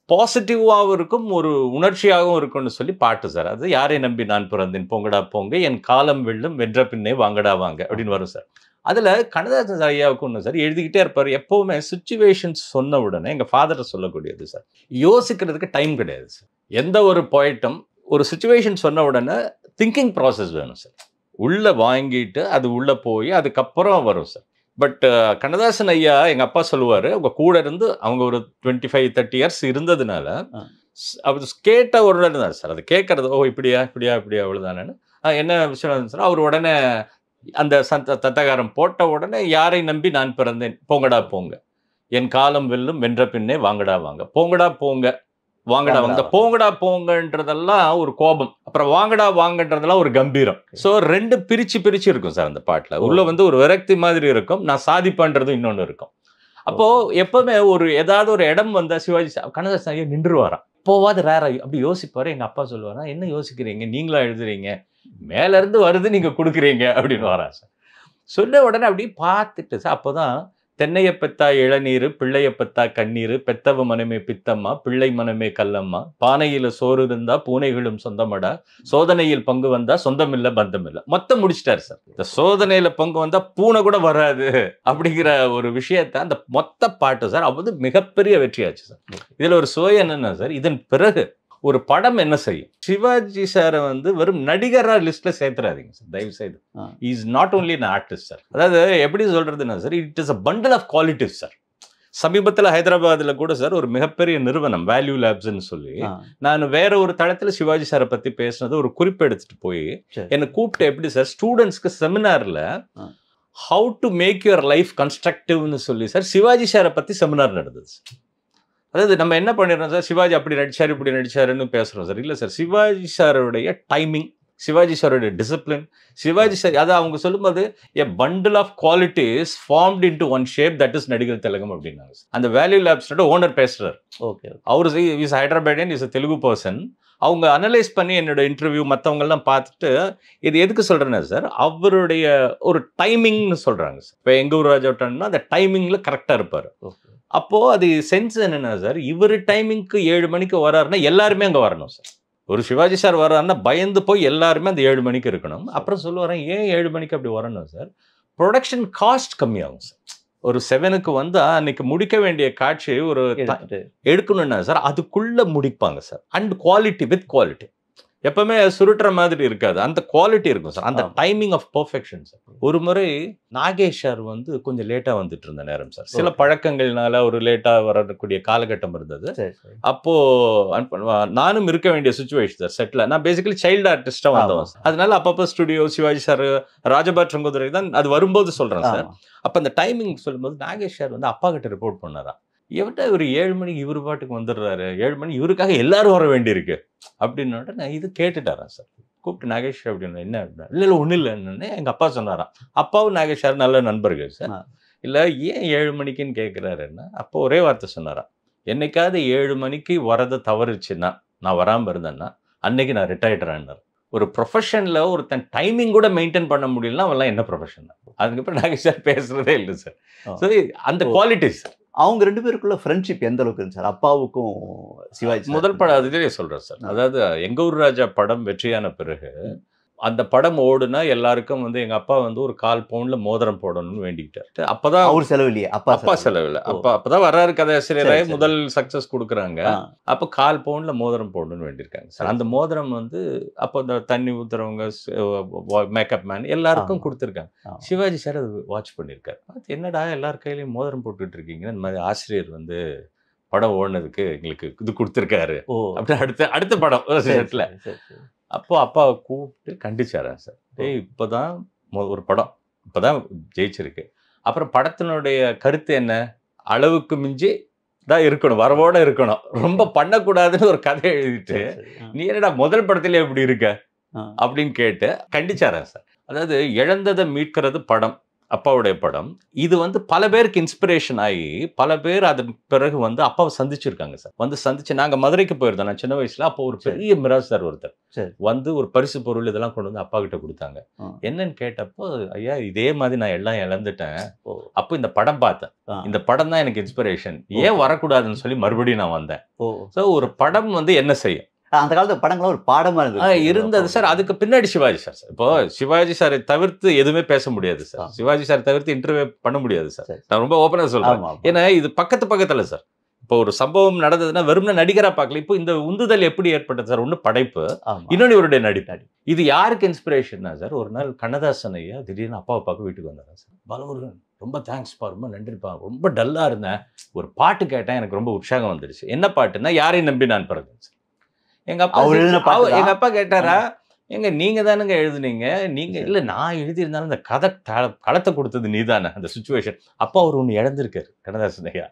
பாசிட்டிவாகவும் இருக்கும், ஒரு உணர்ச்சியாகவும் இருக்கும்னு சொல்லி பாட்டு சார். அது யாரை நம்பி நான் பிறந்தேன் பொங்கடா பொங்க, என் காலம் வெல்லும் வென்ற பின்னே வாங்கடா வாங்க அப்படின்னு வரும் சார். அதில் கண்ணதாசன் ஐயாவுக்கு ஒன்று சார் எழுதிக்கிட்டே இருப்பார். எப்போவுமே சுச்சுவேஷன்ஸ் சொன்ன உடனே எங்கள் ஃபாதரை சொல்லக்கூடியது சார், யோசிக்கிறதுக்கு டைம் கிடையாது சார். எந்த ஒரு பாயிண்ட்டும் ஒரு சுச்சுவேஷன் சொன்ன உடனே திங்கிங் ப்ராசஸ் வேணும் சார். உள்ளே வாங்கிட்டு அது உள்ளே போய் அதுக்கப்புறம் வரும் சார். பட் கண்ணதாசன் ஐயா எங்கள் அப்பா சொல்லுவார், அவங்க கூட இருந்து அவங்க ஒரு 25-30 இயர்ஸ் இருந்ததுனால அவர் கேட்ட ஒரு இருந்தார் சார். அது கேட்கறது, ஓ இப்படியா அவ்வளோதானேன்னு என்ன விஷயம் சார். அவர் உடனே அந்த தத்தகாரம் போட்ட உடனே யாரை நம்பி நான் பிறந்தேன் பொங்கடா போங்க, என் காலம் வெல்லும் வென்ற பின்னே வாங்கடா வாங்க, போங்கடா போங்க வாங்கடா வாங்க. போங்கடா போங்கன்றதெல்லாம் ஒரு கோபம், அப்புறம் வாங்கடா வாங்கன்றதெல்லாம் ஒரு கம்பீரம். ஸோ 2 பிரிச்சு இருக்கும் சார் அந்த பாட்டில். உள்ள வந்து ஒரு விரக்தி மாதிரி இருக்கும், நான் சாதிப்பான்றதும் இன்னொன்று இருக்கும். அப்போ எப்பவுமே ஒரு ஏதாவது ஒரு இடம் வந்தா சிவாஜி கண்ணதாசன் ஐயா நின்றுவாராம். போவாது ரேரா அப்படி யோசிப்பாரு. எங்க அப்பா சொல்லுவாரா, என்ன யோசிக்கிறீங்க, நீங்களா எழுதுறீங்க, மேல இருந்து வருது நீங்க கொடுக்குறீங்க அப்படின்னு வரா சார். சொன்ன உடனே அப்படி பார்த்துட்டு சார், அப்போதான் தென்னைய பெத்தா இளநீர், பிள்ளைய பெத்தா கண்ணீர், பெத்தவ மனமே பித்தம்மா, பிள்ளை மனமே கல்லம்மா, பானையில சோறு இருந்தா பூனைகளும் சொந்தமடா, சோதனையில் பங்கு வந்தா சொந்தமில்ல பந்தமில்ல. மொத்தம் முடிச்சிட்டாரு சார். இந்த சோதனையில பங்கு வந்தா பூனை கூட வராது அப்படிங்கிற ஒரு விஷயத்த அந்த மொத்த பாட்டு சார் அது மிகப்பெரிய வெற்றியாச்சு சார். இதுல ஒரு சுவை என்னன்னா சார், இதன் பிறகு ஒரு படம் என்ன செய்யும், சிவாஜி சாரை வந்து வெறும் நடிகரா லிஸ்ட்ல சேர்த்துறாதீங்க சார் தயவு செய்து. Is not only an artist sir. அதாவது எப்படி சொல்றதுன்னா sir, it is a bundle of qualities sir. சமீபத்தில் ஹைதராபாத்ல கூட சார் ஒரு மிகப்பெரிய நிறுவனம் வேல்யூ லேப்ஸ்ன்னு சொல்லி, நான் வேற ஒரு தளத்துல சிவாஜி சாரை பத்தி பேசினது ஒரு குறிப்பு எடுத்துட்டு போய் என்னை கூப்பிட்டு, எப்படி சார் ஸ்டூடெண்ட்ஸ்க்கு செமினார்ல how to make your life கன்ஸ்ட்ரக்டிவ்னு சொல்லி சார் சிவாஜி சாரை பத்தி செமினார் நடந்தது. அதாவது நம்ம என்ன பண்ணிடுறோம் சார், சிவாஜி அப்படி நடிச்சார் இப்படி நடிச்சாருன்னு பேசுகிறோம் சார். இல்லை சார், சிவாஜி சாருடைய டைமிங், சிவாஜி சாருடைய டிசிப்ளின், சிவாஜி சார் அதை அவங்க சொல்லும்போது a bundle of qualities formed into one shape, that is நடிகர் திலகம் அப்படின்னாங்க. அந்த வேல்யூ லேப்ஸோட ஓனர் பேசுகிறார். ஓகே, அவர் is Hyderabadian, is a Telugu person. அவங்க அனலைஸ் பண்ணி என்னோட இன்டர்வியூ மற்றவங்கெல்லாம் பார்த்துட்டு இது எதுக்கு சொல்கிறேன்னா சார், அவருடைய ஒரு டைமிங்னு சொல்கிறாங்க சார். இப்போ எங்கள் ஊர் ராஜாட்டன்னா அந்த டைமிங்கில் கரெக்டாக இருப்பார். அப்போது அது சென்ஸ் என்னென்னா சார், இவர் டைமிங்க்கு 7 மணிக்கு வராருன்னா எல்லாருமே அங்கே வரணும் சார். ஒரு சிவாஜி சார் வர்றாருன்னா பயந்து போய் எல்லாருமே அந்த 7 மணிக்கு இருக்கணும். அப்புறம் சொல்லுவாரேன், ஏன் 7 மணிக்கு அப்படி வரணும் சார், ப்ரொடக்ஷன் காஸ்ட் கம்மியாகும் சார். ஒரு 7க்கு வந்தால் அன்னைக்கு முடிக்க வேண்டிய காட்சி ஒரு எடுக்கணும்னா சார் அதுக்குள்ளே முடிப்பாங்க sir. And quality with quality, எப்பவுமே சுருட்டுற மாதிரி இருக்காது, அந்த குவாலிட்டி இருக்கும் சார், அந்த டைமிங் ஆஃப் பர்ஃபெக்ஷன் சார். ஒரு முறை நாகேஷ் சார் வந்து கொஞ்சம் லேட்டாக வந்துட்டு இருந்த நேரம் சார், சில பழக்கங்கள்னால ஒரு லேட்டாக வரக்கூடிய காலகட்டம் இருந்தது. அப்போது நானும் இருக்க வேண்டிய சுச்சுவேஷன் சார் செட்டில். நான் பேசிக்கலி சைல்டு ஆர்டிஸ்டாக வந்தவன் சார். அதனால அப்பப்போ ஸ்டுடியோ சிவாஜி சார், ராஜபாட் சங்கோதரை தான் அது வரும்போது சொல்கிறேன் சார். அப்போ அந்த டைமிங் சொல்லும்போது நாகேஷ் சார் வந்து அப்பா கிட்ட ரிப்போர்ட் பண்ணாரா, ஒரு 7 மணிக்கு இவர் பாட்டுக்கு வந்துடுறாரு, 7 மணி இவருக்காக எல்லாரும் வர வேண்டியிருக்கு அப்படின்னு நான் இது கேட்டுட்டாரான் சார். கூப்பிட்டு நாகேஷ் அப்படின்னு என்ன அப்படின்னா, இல்லை ஒன்றும் இல்லைன்னு எங்கள் அப்பா சொன்னாராம். அப்பாவும் நாகேஷ் சார் நல்ல நண்பர்கள் சார். இல்லை ஏன் 7 மணிக்குன்னு கேட்குறாருன்னா, அப்போ ஒரே வார்த்தை சொன்னாராம், என்னைக்காவது 7 மணிக்கு வரதை தவறுச்சுன்னா, நான் வராமல் இருந்தேன்னா அன்னைக்கு நான் ரிட்டையர்டானார். ஒரு ப்ரொஃபஷனில் ஒருத்தன் டைமிங் கூட மெயின்டைன் பண்ண முடியலன்னா அவெல்லாம் என்ன ப்ரொஃபஷன்? அதுக்கப்புறம் நாகேஷ் சார் பேசுறதே இல்லை சார். ஸோ அந்த குவாலிட்டிஸ் சார். அவங்க 2 பேருக்குள்ள ஃப்ரெண்ட்ஷிப் எந்த அளவுக்கு இருந்துச்சு சார்? அப்பாவுக்கும் சிவாஜி முதல் படம் அதுலேயே சொல்கிறேன் சார். அதாவது எங்க ஊர் ராஜா படம் வெற்றியான பிறகு அந்த படம் ஓடுனா எல்லாருக்கும் எங்க அப்பா ஒரு 1/4 பவுன்ல மோதிரம் போடணும்னு வேண்டிக்கிட்டார். அப்பதான் அவர் செலவு இல்லையே, அப்பா செலவு இல்லை. அப்பதான் வர்றாரு கதாசிரியராய் முதல் சக்சஸ் கொடுக்குறாங்க. அப்போ 1/4 பவுன்ல மோதிரம் போடணும்னு வேண்டியிருக்காங்க சார். அந்த மோதிரம் அப்போ இந்த தண்ணி ஊத்துறவங்க, மேக்கப் மேன் எல்லாருக்கும் கொடுத்துருக்காங்க. சிவாஜி சார் அது வாட்ச் பண்ணியிருக்காரு. என்னடா எல்லார் கையிலையும் மோதிரம் போட்டுட்டு இருக்கீங்க, இந்த மாதிரி ஆசிரியர் படம் ஓடுனதுக்கு எங்களுக்கு இது கொடுத்துருக்காரு அப்படி அடுத்த படம் செட்ல. அப்போ அப்பாவை கூப்பிட்டு கண்டிச்சாரன் சார். இப்போதான் ஒரு படம் இப்போதான் ஜெயிச்சிருக்கு. அப்புறம் படத்தினுடைய கருத்து என்ன, அளவுக்கு மிஞ்சி தான் இருக்கணும், வரவோட இருக்கணும், ரொம்ப பண்ணக்கூடாதுன்னு ஒரு கதை எழுதிட்டு நீ என்னடா முதல் படத்திலே எப்படி இருக்க அப்படின்னு கேட்டு கண்டிச்சாரன் சார். அதாவது இழந்ததை மீட்கிறது படம், அப்பாவுடைய படம். இது பல பேருக்கு இன்ஸ்பிரேஷன் ஆகி பல பேர் அதன் பிறகு அப்பாவை சந்திச்சிருக்காங்க சார். சந்திச்சு நாங்கள் மதுரைக்கு போயிருந்தோம் நான் சின்ன வயசுல. அப்போ ஒரு பெரிய மிராஜ் சார் ஒருத்தர் ஒரு பரிசு பொருள் இதெல்லாம் கொண்டு அப்பா கிட்ட கொடுத்தாங்க. என்னன்னு கேட்டப்போ, ஐயா இதே மாதிரி நான் எல்லாம் இழந்துட்டேன், அப்போ இந்த படம் பார்த்தேன், இந்த படம் தான் எனக்கு இன்ஸ்பிரேஷன், ஏன் வரக்கூடாதுன்னு சொல்லி மறுபடியும் நான் வந்தேன். ஸோ ஒரு படம் என்ன செய்யும், அந்த காலத்து படங்களும் ஒரு பாடமா இருந்தது சார். அதுக்கு பின்னாடி சிவாஜி சார் இப்போ சிவாஜி சாரை தவிர்த்து எதுவுமே பேச முடியாது சார். சிவாஜி சார் தவிர்த்து இன்டர்வியூ பண்ண முடியாது சார். நான் ரொம்ப ஓப்பனா சொல்றேன். ஏன்னா இது பக்கத்துல சார். இப்போ ஒரு சம்பவம் நடந்ததுன்னா வெறும்னா நடிகரா பார்க்கல. இப்போ இந்த உந்துதல் எப்படி ஏற்பட்டது சார்? ஒண்ணு படைப்பு, இன்னொன்னு இவருடைய நடிப்பு. இது யாருக்கு இன்ஸ்பிரேஷன் சார்? ஒரு நாள் கண்ணதாசன் ஐயா திடீர்னு அப்பாவை பார்க்க வீட்டுக்கு வந்தாங்க சார். பாலமுருகன் ரொம்ப தேங்க்ஸ்ப்பா, ரொம்ப நன்றிப்பா, ரொம்ப டல்லா இருந்தேன், ஒரு பாட்டு கேட்டேன், எனக்கு ரொம்ப உற்சாகம் வந்துடுச்சு. என்ன பாட்டுன்னா யாரையும் நம்பி நான் பிறந்தேன் சார். எங்க அப்பா கேட்டாரா, எங்க நீங்க தானுங்க எழுதுனீங்க, நீங்க இல்ல நான் எழுதியிருந்தாலும் இந்த கதை களத்தை கொடுத்தது நீதானே அந்த சுச்சுவேஷன். அப்பா அவர் ஒண்ணு இழந்திருக்காரு கண்ணதாசன் ஐயா.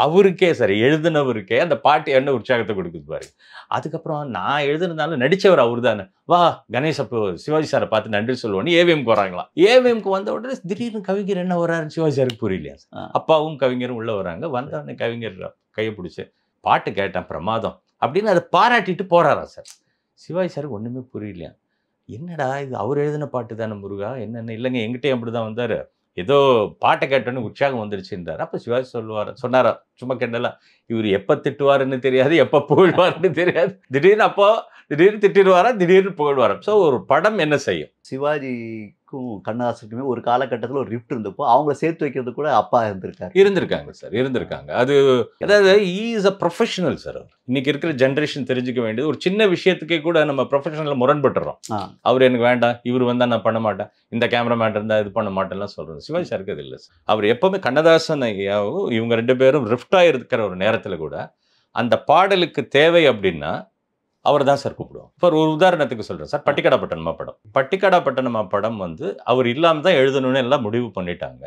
அவருக்கே சரி எழுதுனவருக்கே அந்த பாட்டு என்ன உற்சாகத்தை கொடுக்குது பாரு. அதுக்கப்புறம் நான் எழுதுனாலும் நடிச்சவர் அவரு தானே, வா கணேஷ் அப்போ சிவாஜி சாரை பார்த்து நன்றி சொல்லுவோன்னு ஏவிஎம்க்கு வராங்களாம். ஏவிஎம்க்கு வந்த உடனே திடீர்னு கவிஞர் என்ன வர்றாருன்னு சிவாஜி சாருக்கு புரியலையா. அப்பாவும் கவிஞரும் உள்ள வராங்க. வந்தவொடனே கவிஞர் கையை பிடிச்சி பாட்டு கேட்டேன் பிரமாதம் அப்படின்னு அதை பாராட்டிட்டு போறாரா சார். சிவாஜி சாருக்கு ஒண்ணுமே புரியலையா. என்னடா இது அவர் எழுதின பாட்டு தானே முருகா, என்னென்ன இல்லைங்க எங்கிட்டே அப்படிதான் வந்தாரு, ஏதோ பாட்டை கேட்டோன்னு உற்சாகம் வந்துருச்சுன்றார். அப்போ சிவாஜி சொன்னாரா சும்மா கேட்டலாம், இவர் எப்போ திட்டுவாருன்னு தெரியாது, எப்போ புகழ்வாருன்னு தெரியாது, திடீர்னு திட்டிடுவாரா, திடீர்னு புகழ்வாரா. ஸோ ஒரு படம் என்ன செய்யும்? சிவாஜிக்கும் கண்ணதாசனுக்குமே ஒரு காலகட்டத்தில் ஒரு ரிஃப்ட் இருந்தப்போ அவங்கள சேர்த்து வைக்கிறது கூட அப்பா இருந்திருக்காங்க சார், இருந்திருக்காங்க. அது அதாவது இஸ் அ ப்ரொஃபஷனல் சார். இன்னைக்கு இருக்கிற ஜென்ரேஷன் தெரிஞ்சுக்க வேண்டியது, ஒரு சின்ன விஷயத்துக்கே கூட நம்ம ப்ரொஃபஷனல் முரண்பட்டுறோம். அவர் எனக்கு வேண்டாம், இவர் வந்தா நான் பண்ண மாட்டேன், இந்த கேமராமேன் இருந்தா இது பண்ண மாட்டேன்லாம் சொல்றது. சிவாஜி சாருக்கு அது இல்லை சார். அவர் எப்பவுமே கண்ணதாசன் ஐயாவும் இவங்க 2 பேரும் ரிஃப்டா இருக்கிற ஒரு நேரத்துல கூட அந்த பாடலுக்கு தேவை அப்படின்னா அவர் தான் சார் கூப்பிடுவோம். இப்போ ஒரு உதாரணத்துக்கு சொல்றேன் சார், பட்டிக்காடா பட்டணமா படம் அவர் இல்லாம தான் எழுதணும்னு எல்லாம் முடிவு பண்ணிட்டாங்க.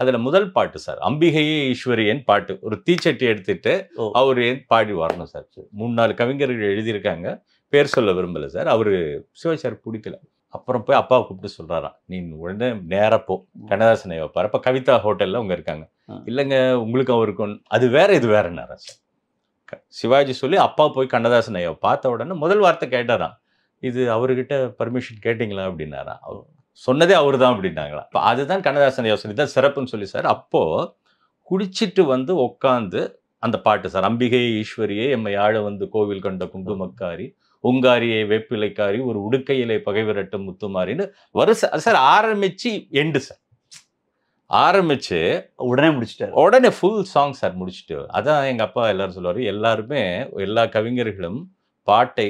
அதுல முதல் பாட்டு சார் அம்பிகையே ஈஸ்வரியன் பாட்டு, ஒரு தீச்சட்டி எடுத்துட்டு அவரு பாடி வரணும் சார். 3-4 கவிஞர்கள் எழுதியிருக்காங்க, பேர் சொல்ல விரும்பல சார். அவரு சிவாஜி சார் பிடிக்கல. அப்புறம் போய் அப்பாவை கூப்பிட்டு சொல்றாராம், நீ உடனே நேரா போ கண்ணதாசனை வைப்பார். அப்ப கவிதா ஹோட்டல்ல அவங்க இருக்காங்க. இல்லைங்க உங்களுக்கு அவருக்கும் அது வேற இது வேறன்னாரா சார். சிவாஜி சொல்லி அப்பா போய் கண்ணதாசன் ஐயா பார்த்த உடனே முதல் வார்த்தை கேட்டாராம், இது அவர்கிட்ட பர்மிஷன் கேட்டிங்களா அப்படின்னாரா. அவர் சொன்னதே அவரு தான் அப்படின்னாங்களா. இப்போ அதுதான் கண்ணதாசன் ஐயா சொல்லி தான் சிறப்புன்னு சொல்லி சார். அப்போ குடிச்சிட்டு உட்காந்து அந்த பாட்டு சார், அம்பிகை ஈஸ்வரியே எம்மை ஆழ கோவில் கண்ட குங்குமக்காரி, உங்காரியை வேப்பிலைக்காரி, ஒரு உடுக்கையிலே பகை விரட்டும் முத்துமாரின்னு வருஷ சார் ஆரம்பிச்சு எண்டு சார். ஆரம்பிச்சு உடனே ஃபுல் சாங் சார் முடிச்சுட்டு. அதான் எங்க அப்பா எல்லாரும் சொல்லுவாரு, எல்லாருமே எல்லா கவிஞர்களும் பாட்டை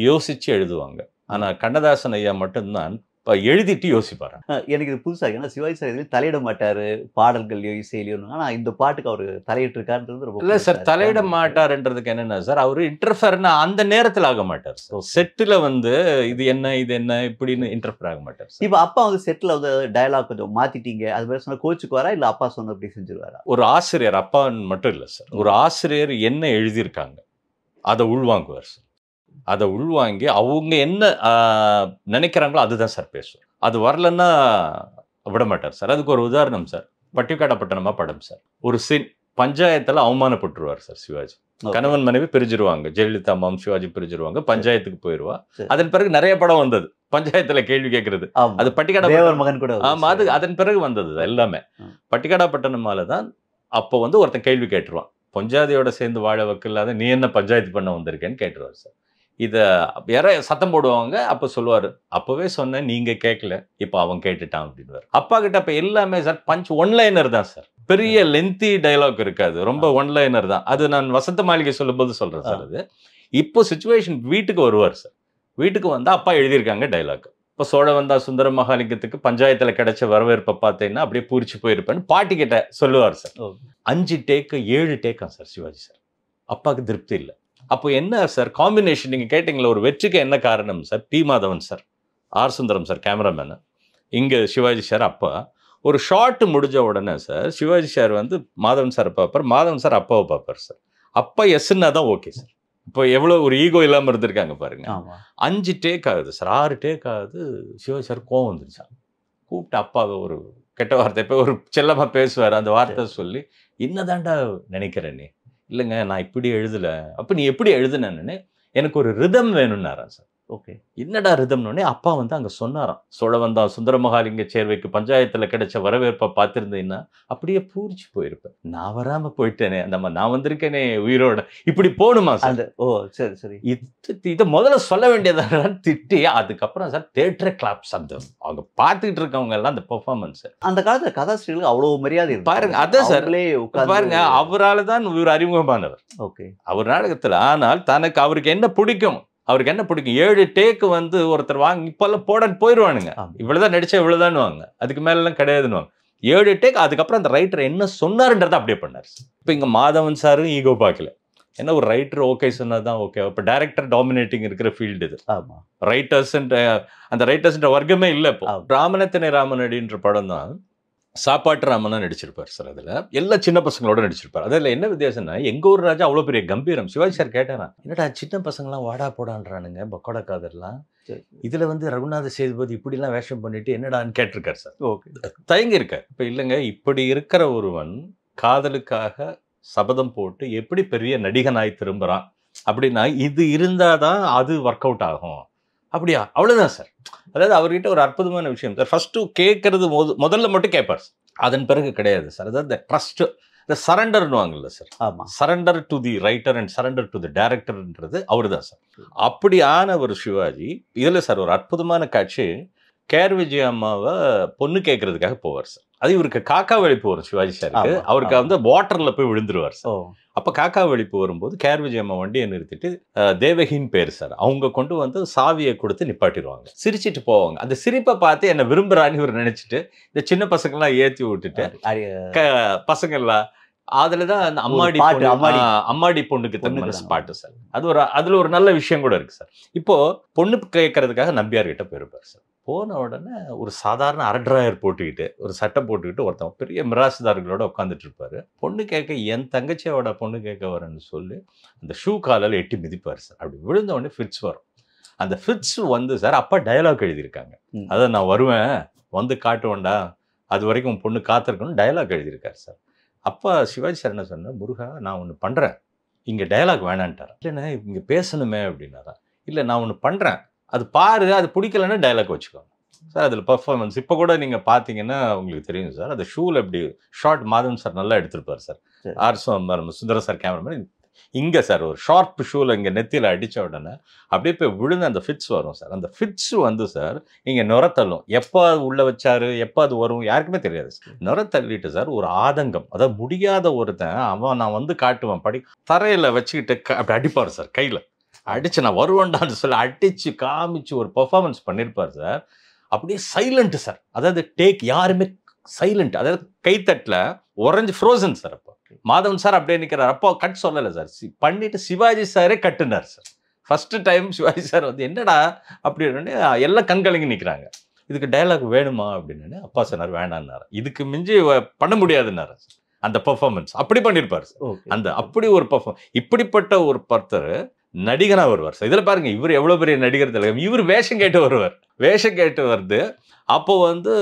யோசிச்சு எழுதுவாங்க, ஆனா கண்ணதாசன் ஐயா மட்டும்தான் எழுதிட்டு யோசிப்பாரு. எனக்கு இது புதுசா ஏன்னா சிவாஜி சார் எதுலையும் தலையிட மாட்டாரு பாடல்கள்லயோ இசையிலையோ. ஆனா இந்த பாட்டுக்கு அவரு தலையிட்டு இருக்காருன்றது ரொம்ப இல்ல சார், தலையிட மாட்டாருன்றதுக்கு என்னன்னா சார், அவரு இன்டர்ஃபேர்னா அந்த நேரத்துல ஆக மாட்டார் சார். செட்டுல வந்து இது என்ன இப்படின்னு இன்டர்ஃபேர் ஆக மாட்டார். இப்ப அப்பா வந்து செட்ல வந்து டயலாக் கொஞ்சம் மாத்திட்டீங்க அது மாதிரி சொன்னா கோச்சுக்கு வரா இல்ல அப்பா சொன்ன அப்படி செஞ்சிருவாரா? ஒரு ஆசிரியர், அப்பா மட்டும் இல்ல சார், ஒரு ஆசிரியர் என்ன எழுதியிருக்காங்க அதை உள்வாங்குவார் சார். அதை உள்வாங்கி அவங்க என்ன நினைக்கிறாங்களோ அதுதான் சார் பேசுவார். அது வரலன்னா விட மாட்டார் சார். அதுக்கு ஒரு உதாரணம் சார், பட்டிக்காடப்பட்டணமா படம் சார். ஒரு சீன் பஞ்சாயத்துல அவமானப்பட்டுருவார் சார் சிவாஜி. கணவன் மனைவி பிரிஞ்சிருவாங்க, ஜெயலலிதா அம்மாவும் சிவாஜி பிரிஞ்சிருவாங்க, பஞ்சாயத்துக்கு போயிருவா. அதன் பிறகு நிறைய படம் வந்தது பஞ்சாயத்துல கேள்வி கேட்கறது. அது பட்டிக்காட மகன் கூட. ஆமா, அது அதன் பிறகு வந்தது எல்லாமே. பட்டிக்காடப்பட்டணமால தான் அப்போ வந்து ஒருத்தன் கேள்வி கேட்டுருவான், பஞ்சாயத்தோட சேர்ந்து வாழ வைக்கலாத நீ என்ன பஞ்சாயத்து பண்ண வந்திருக்கேன்னு கேட்டுருவார் சார். இதை யார சத்தம் போடுவாங்க. அப்போ சொல்லுவார், அப்போவே சொன்னேன் நீங்க கேட்கல, இப்போ அவன் கேட்டுட்டான் அப்படின்னு. அப்பா கிட்ட அப்போ எல்லாமே சார் பஞ்ச் ஒன்லைனர் தான் சார், பெரிய லென்த்தி டயலாக் இருக்காது, ரொம்ப ஒன்லைனர் தான். அது நான் வசந்த மாளிகை சொல்லும் போது சொல்றேன் சார். அது இப்போ சிச்சுவேஷன் வீட்டுக்கு வருவார் சார். வீட்டுக்கு வந்தா அப்பா எழுதியிருக்காங்க டயலாக். இப்போ சோழ வந்தா சுந்தர மகாலிங்கத்துக்கு பஞ்சாயத்துல கிடைச்ச வரவேற்பை பார்த்தீங்கன்னா அப்படியே பூரிச்சு போயிருப்பேன்னு பாட்டி கிட்ட சொல்லுவார் சார். 5 டேக்கு 7 டேக்கா சார் சிவாஜி சார். அப்பாவுக்கு திருப்தி இல்லை. அப்போ என்ன சார் காம்பினேஷன் நீங்க கேட்டீங்களா, ஒரு வெற்றிக்கு என்ன காரணம் sir? P Madhavan sir, R Sundaram sir cameraman, இங்க சிவாஜி சார். அப்பா ஒரு ஷார்ட் முடிஞ்ச உடனே சார் சிவாஜி சார் வந்து மாதவன் சார் பார்ப்பார், மாதவன் சார் அப்பாவை பார்ப்பார் சார். அப்பா எஸ்ன்னா தான் ஓகே சார். இப்போ எவ்வளோ ஒரு ஈகோ இல்லாமல் இருந்திருக்காங்க பாருங்க. 5 டேக் ஆகுது சார், 6 டேக் ஆகுது. சிவாஜி சார் கோவம் வந்துருச்சான். கூப்பிட்டு அப்பாவை ஒரு கெட்ட வார்த்தை, இப்போ ஒரு செல்லமாக பேசுவார், அந்த வார்த்தை சொல்லி என்னதாண்டா நினைக்கிற நீ? இல்லைங்க நான் இப்படி எழுதல. அப்போ நீ எப்படி எழுதுனேன்னு எனக்கு ஒரு ரிதம் வேணும்னாரான் சார். ஓகே, என்னடா ரிதம்னே அப்பா வந்து அங்கே சொன்னாராம், சோழ வந்தா சுந்தர மகாலிங்க சேர்வைக்கு பஞ்சாயத்தில் கிடைச்ச வரவேற்பை பார்த்துருந்தீங்கன்னா அப்படியே பூரிச்சு போயிருப்பேன். நான் வராம போயிட்டேனே, அந்த நான் வந்திருக்கேனே உயிரோட, இப்படி போகணுமா சார்? ஓ சரி சரி, இதை முதல்ல சொல்ல வேண்டியதான் திட்டி அதுக்கப்புறம் சார் தியேட்டர் கிளாப்ஸ். அந்த அவங்க பார்த்துக்கிட்டு இருக்கவங்க எல்லாம் அந்த பெர்ஃபார்மன்ஸ். அந்த காலத்தில் கதாசிரியர்களுக்கு அவ்வளோ மரியாதை பாருங்க. அதான் சார் பாருங்க, அவரால் தான் இவர் அறிமுகமானவர். ஓகே, அவர் நாடகத்தில். ஆனால் தனக்கு அவருக்கு என்ன பிடிக்கும், 7 டேக்கு வந்து ஒருத்தர் வாங்கி இப்பெல்லாம் போயிடுவானுங்க. இவ்வளவுதான் நடிச்சா இவ்வளவுதான் வாங்க, அதுக்கு மேலாம் கிடையாதுன்னு 7 டேக். அதுக்கப்புறம் அந்த ரைட்டர் என்ன சொன்னாருன்றதை அப்படியே பண்ணார். இப்போ இங்க மாதவன் சாரும் ஈகோ பார்க்கல, என்ன ஒரு ரைட்டர் ஓகே சொன்னதுதான் ஓகே. இப்போ டைரக்டர் டாமினேட்டிங் இருக்கிற ஃபீல்டு இது. ரைட்டர்ஸ் அந்த ரைட்டர்ஸ் வர்க்கமே இல்லை. இப்போ ராமனத்தினை ராமனடின்ற படம் தான் சாப்பாட்டு ராமனா நடிச்சிருப்பார் சார். அதில் எல்லா சின்ன பசங்களோட நடிச்சிருப்பார். அதில் என்ன வித்தியாசம்னா, எங்க ஊர் ராஜா அவ்வளோ பெரிய கம்பீரம். சிவாஜி சார் கேட்டாரா, என்னடா சின்ன பசங்களாம் வாடா போடான்றானுங்க பக்கோடா காதர்லாம், இதுல வந்து ரகுநாத சேதுபதி இப்படிலாம் வேஷம் பண்ணிட்டு என்னடான்னு கேட்டிருக்காரு சார். ஓகே, தயங்கி இருக்கார். இப்போ இல்லைங்க, இப்படி இருக்கிற ஒருவன் காதலுக்காக சபதம் போட்டு எப்படி பெரிய நடிகனாய் திரும்புறான் அப்படின்னா, இது இருந்தாதான் அது ஒர்க் அவுட் ஆகும். அப்படியா, அவ்வளவுதான் சார். அதாவது அவர்கிட்ட ஒரு அற்புதமான விஷயம் சார். ஃபர்ஸ்ட் கேட்கறது முதல்ல மட்டும் கேட்பார், அதன் பிறகு கிடையாது சார். அதாவது ட்ரஸ்ட், இந்த சரண்டர்னுவாங்கல்ல சார். ஆமா, surrender to the writer and surrender to the டைரக்டர்ன்றது அவரு தான் சார். அப்படியான ஒரு சிவாஜி இதுல சார் ஒரு அற்புதமான காட்சி, கேஆர் விஜயா அம்மாவை பொண்ணு கேட்கறதுக்காக போவார் சார். அது இவருக்கு காக்கா வலிப்பு வரும் சிவாஜி சாருக்கு. அவருக்கு வந்து வாட்டர்ல போய் விழுந்துருவார் சார். அப்ப காக்கா வலிப்பு வரும்போது கேஆர் விஜயா அம்மா வண்டியை நிறுத்திட்டு, தேவகின் பேர் சார், அவங்க கொண்டு வந்து சாவியை கொடுத்து நிப்பாட்டிடுவாங்க. சிரிச்சிட்டு போவாங்க. அந்த சிரிப்பை பார்த்து என்ன விரும்புறான்னு இவர் நினைச்சிட்டு இந்த சின்ன பசங்கள்லாம் ஏற்றி விட்டுட்டு பசங்கள்லாம் அதுலதான் அந்த அம்மாடி பொண்ணுக்கு தன் மனசு பாட்டு சார். அதுல ஒரு நல்ல விஷயம் கூட இருக்கு சார். இப்போ பொண்ணு கேட்கறதுக்காக நம்பியார் கிட்ட போயிருப்பார் சார். போன உடனே ஒரு சாதாரண அரட்ராயர் போட்டுக்கிட்டு ஒரு சட்டை போட்டுக்கிட்டு ஒருத்தன் பெரிய மிராசுதார்களோட உட்காந்துட்டு இருப்பாரு. பொண்ணு கேட்க என் தங்கச்சியோட பொண்ணு கேட்க வரேன்னு சொல்லி அந்த ஷூ காலில் எட்டி மிதிப்பார் சார். அப்படி விழுந்த உடனே ஃபிட்ஸ் வரும். அந்த ஃபிட்ஸ் வந்து சார் அப்பா டயலாக் எழுதியிருக்காங்க. அதான் நான் வருவேன் வந்து காட்டுவேன்டா, அது வரைக்கும் பொண்ணு காத்திருக்கணும் டயலாக் எழுதியிருக்காரு சார். அப்பா சிவாஜி சார் என்ன சொன்னா, முருகா நான் ஒன்று பண்ணுறேன், இங்கே டயலாக் வேணான்ட்டார். இல்லைண்ணே இங்கே பேசணுமே அப்படின்னாரா. இல்லை நான் ஒன்று பண்ணுறேன், அது பாரு, அது பிடிக்கலன்னா டயலாக் வச்சுக்கோங்க சார். அதில் பர்ஃபார்மன்ஸ் இப்போ கூட நீங்கள் பார்த்தீங்கன்னா உங்களுக்கு தெரியும் சார். அந்த ஷூவில் எப்படி ஷார்ட் மாதவன் சார் நல்லா எடுத்திருப்பார் சார். சுந்தர சார் கேமராமேன் இங்கே சார் ஒரு ஷார்ப் ஷூவில் இங்கே நெத்தியில் அடித்த உடனே அப்படியே போய் விழுந்து அந்த ஃபிட்ஸ் வரும் சார். அந்த ஃபிட்ஸ் வந்து சார் இங்கே நுரத்தள்ளும். எப்போ அது உள்ளே வச்சாரு, எப்போ அது வரும் யாருக்குமே தெரியாது சார். நுரத்தள்ளிட்டு சார் ஒரு ஆதங்கம், அதாவது முடியாத ஒருத்தன் அவன் நான் வந்து காட்டுவேன் தரையில் வச்சுக்கிட்டு அப்படி அடிப்பார் சார். கையில் அடிச்சு நான் வருவேன்டான்னு சொல்லி அடிச்சு காமிச்சு ஒரு பெர்ஃபார்மன்ஸ் பண்ணியிருப்பார் சார். அப்படியே சைலண்ட் சார். அதாவது டேக் யாருமே சைலண்ட், அதாவது கைத்தட்டில் உறைஞ்சு ஃப்ரோசன் சார். அப்போ மாதவன் சார் அப்படியே நிற்கிறார். அப்போ கட் சொல்லலை சார், பண்ணிட்டு சிவாஜி சாரே கட்டுனார் sir. First time Sivaji sir வந்து என்னடா அப்படின்னு எல்லாம் கண்கலங்கி நிற்கிறாங்க. இதுக்கு டயலாக் வேணுமா அப்படின்னு அப்பா சொன்னார் வேணான்னாரு. இதுக்கு மிஞ்சி பண்ண முடியாதுன்னாரு. அந்த பெர்ஃபார்மன்ஸ் அப்படி பண்ணியிருப்பார் சார். அந்த அப்படி ஒரு இப்படிப்பட்ட ஒரு பர்த்தர் நடிகனா வருவார் சார். இதில் பாருங்க இவர் எவ்வளோ பெரிய நடிகர் திலகம். இவர் வேஷம் கேட்டு வருவார். வேஷம் கேட்டு வருது. அப்போ வந்து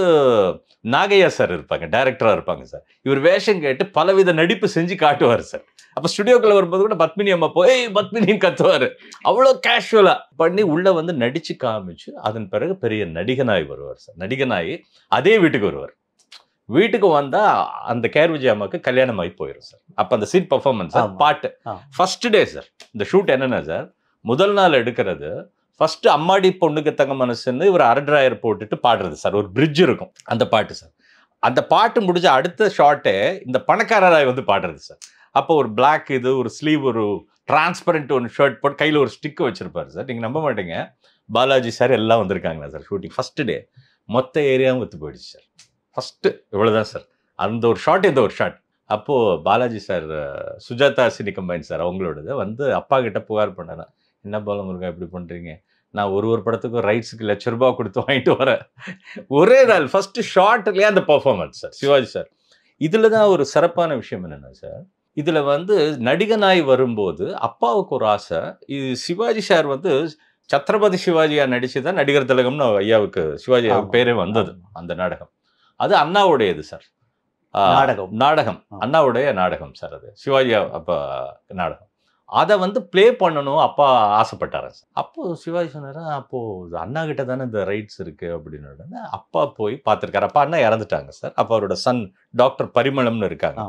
நாகையா சார் இருப்பாங்க, டைரக்டராக இருப்பாங்க சார். இவர் வேஷம் கேட்டு பலவித நடிப்பு செஞ்சு காட்டுவார் சார். அப்போ ஸ்டுடியோக்குள்ள வரும்போது கூட பத்மினி அம்மா போய் பத்மினின்னு கத்துவார். அவ்வளோ கேஷுவலா பண்ணி உள்ள வந்து நடிச்சு காமிச்சு அதன் பிறகு பெரிய நடிகனாய் வருவார் சார். நடிகனாயி அதே வீட்டுக்கு வருவார். வீட்டுக்கு வந்தா அந்த கேஆர் விஜய் அம்மாவுக்கு கல்யாணம் ஆகி போயிடும் சார். அப்போ அந்த சீட் பர்ஃபார்மன்ஸ் பாட்டு ஃபர்ஸ்ட் டே சார். இந்த ஷூட் என்னன்னா சார், முதல் நாள் எடுக்கிறது ஃபர்ஸ்ட் அம்மாடி பொண்ணுக்கு தங்க மனசுன்னு இவர் அரட்ராயர் போட்டுட்டு பாடுறது சார். ஒரு பிரிட்ஜ் இருக்கும், அந்த பாட்டு சார். அந்த பாட்டு முடிஞ்ச அடுத்த ஷார்ட்டே இந்த பணக்காரராய் வந்து பாடுறது சார். அப்போ ஒரு பிளாக் இது ஒரு ஸ்லீவ் ஒரு டிரான்ஸ்பரண்ட் ஒரு ஷர்ட் போட்டு கையில் ஒரு ஸ்டிக் வச்சிருப்பாரு சார். நீங்கள் நம்ப மாட்டீங்க, பாலாஜி சார் எல்லாம் வந்திருக்காங்களா சார் ஷூட்டிங். ஃபர்ஸ்ட் டே மொத்த ஏரியாவும் ஒத்து போயிடுச்சு சார். ஃபர்ஸ்ட் இவ்வளோதான் சார். அந்த ஒரு ஷார்ட் இந்த ஒரு ஷார்ட். அப்போது Balaji sir Sujatha cine combine sir அவங்களோடது வந்து அப்பா கிட்ட புகார் பண்ணாரா, என்ன பாலமுருகா இப்படி பண்ணுறீங்க, நான் ஒரு படத்துக்கும் ரைட்ஸுக்கு ₹1,00,000 கொடுத்து வாங்கிட்டு வரேன். ஒரே நாள் ஃபர்ஸ்ட் ஷார்ட்லேயே அந்த பர்ஃபார்மன்ஸ் சார் சிவாஜி சார். இதில் தான் ஒரு சிறப்பான விஷயம் என்னென்னா சார், இதில் வந்து நடிகனாய் வரும்போது அப்பாவுக்கு ஒரு ஆசை. இது சிவாஜி சார் வந்து சத்ரபதி சிவாஜியா நடிச்சு தான் நடிகர் திலகம்னு ஐயாவுக்கு சிவாஜி பேரே வந்தது. அந்த நாடகம் அது அண்ணாவுடையது சார். நாடகம் அண்ணாவுடைய நாடகம் சார். அது சிவாஜி அப்போ நாடகம். அதை வந்து ப்ளே பண்ணணும் அப்பா ஆசைப்பட்டாரு சார். அப்போது சிவாஜி சொன்னார், அப்போது அண்ணா கிட்ட தானே இந்த ரைட்ஸ் இருக்குது அப்படின்னு. அப்பா போய் பார்த்துருக்காரு. அப்பா அண்ணா இறந்துட்டாங்க சார். அப்போ அவரோட சன் டாக்டர் பரிமளம்னு இருக்காங்க.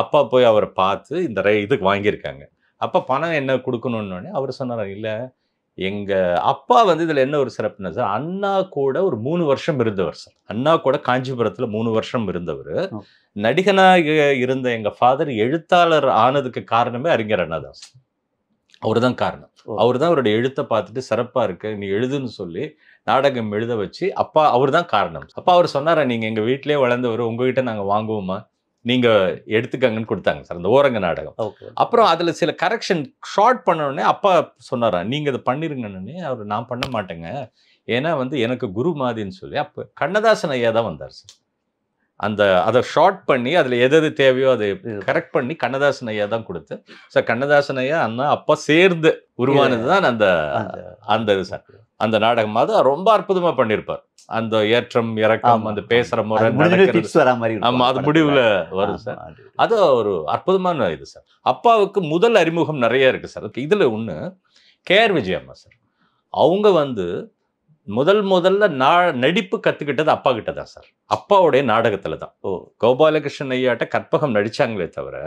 அப்பா போய் அவரை பார்த்து இந்த இதுக்கு வாங்கியிருக்காங்க. அப்போ பணம் என்ன கொடுக்கணுன்னே அவர் சொன்னார், இல்லை எங்கள் அப்பா வந்து இதில் என்ன ஒரு சிறப்புனா சார், அண்ணா கூட ஒரு 3 வருஷம் இருந்தவர் சார். அண்ணா கூட காஞ்சிபுரத்தில் 3 வருஷம் இருந்தவர். நடிகனாக இருந்த எங்கள் ஃபாதர் எழுத்தாளர் ஆனதுக்கு காரணமே அறிஞர் அண்ணா தான் சார். அவர் தான் காரணம். அவர் தான் அவருடைய எழுத்தை பார்த்துட்டு சிறப்பாக இருக்கு நீ எழுதுன்னு சொல்லி நாடகம் எழுத வச்சு அப்பா அவர் தான் காரணம். அப்பா அவர் சொன்னாரா, நீங்கள் எங்கள் வீட்டிலே வளர்ந்தவர், உங்ககிட்ட நாங்கள் வாங்குவோமா, நீங்கள் எடுத்துக்கங்கன்னு கொடுத்தாங்க சார் அந்த ஓரங்க நாடகம். அப்புறம் அதில் சில கரெக்ஷன் ஷார்ட் பண்ணோடனே அப்பா சொன்னாரா, நீங்கள் இதை பண்ணிருங்கன்னு. அவர் நான் பண்ண மாட்டேங்க, ஏன்னா வந்து எனக்கு குரு மாதின்னு சொல்லி அப்போ கண்ணதாசன் ஐயா தான் வந்தார் சார். அதை ஷார்ட் பண்ணி அதில் எது தேவையோ அதை கரெக்ட் பண்ணி கண்ணதாசன் ஐயா தான் கொடுத்து சார். கண்ணதாசன் ஐயா அண்ணா அப்பா சேர்ந்து உருவானது தான் அந்த இது சார். அந்த நாடகம் அது ரொம்ப அற்புதமாக பண்ணியிருப்பார். அந்த ஏற்றம் இறக்கம் அந்த பேசுற முறை ஆமா அது முடிவுல வரும் சார். அது ஒரு அற்புதமான இது சார். அப்பாவுக்கு முதல் அறிமுகம் நிறைய இருக்கு சார். இதுல ஒண்ணு கேஆர் விஜய் அம்மா சார். அவங்க வந்து முதல்ல நடிப்பு கத்துக்கிட்டது அப்பா கிட்ட தான் சார். அப்பாவுடைய நாடகத்துல தான். கோபாலகிருஷ்ணன் ஐயாட்ட கற்பகம் நடிச்சாங்களே தவிர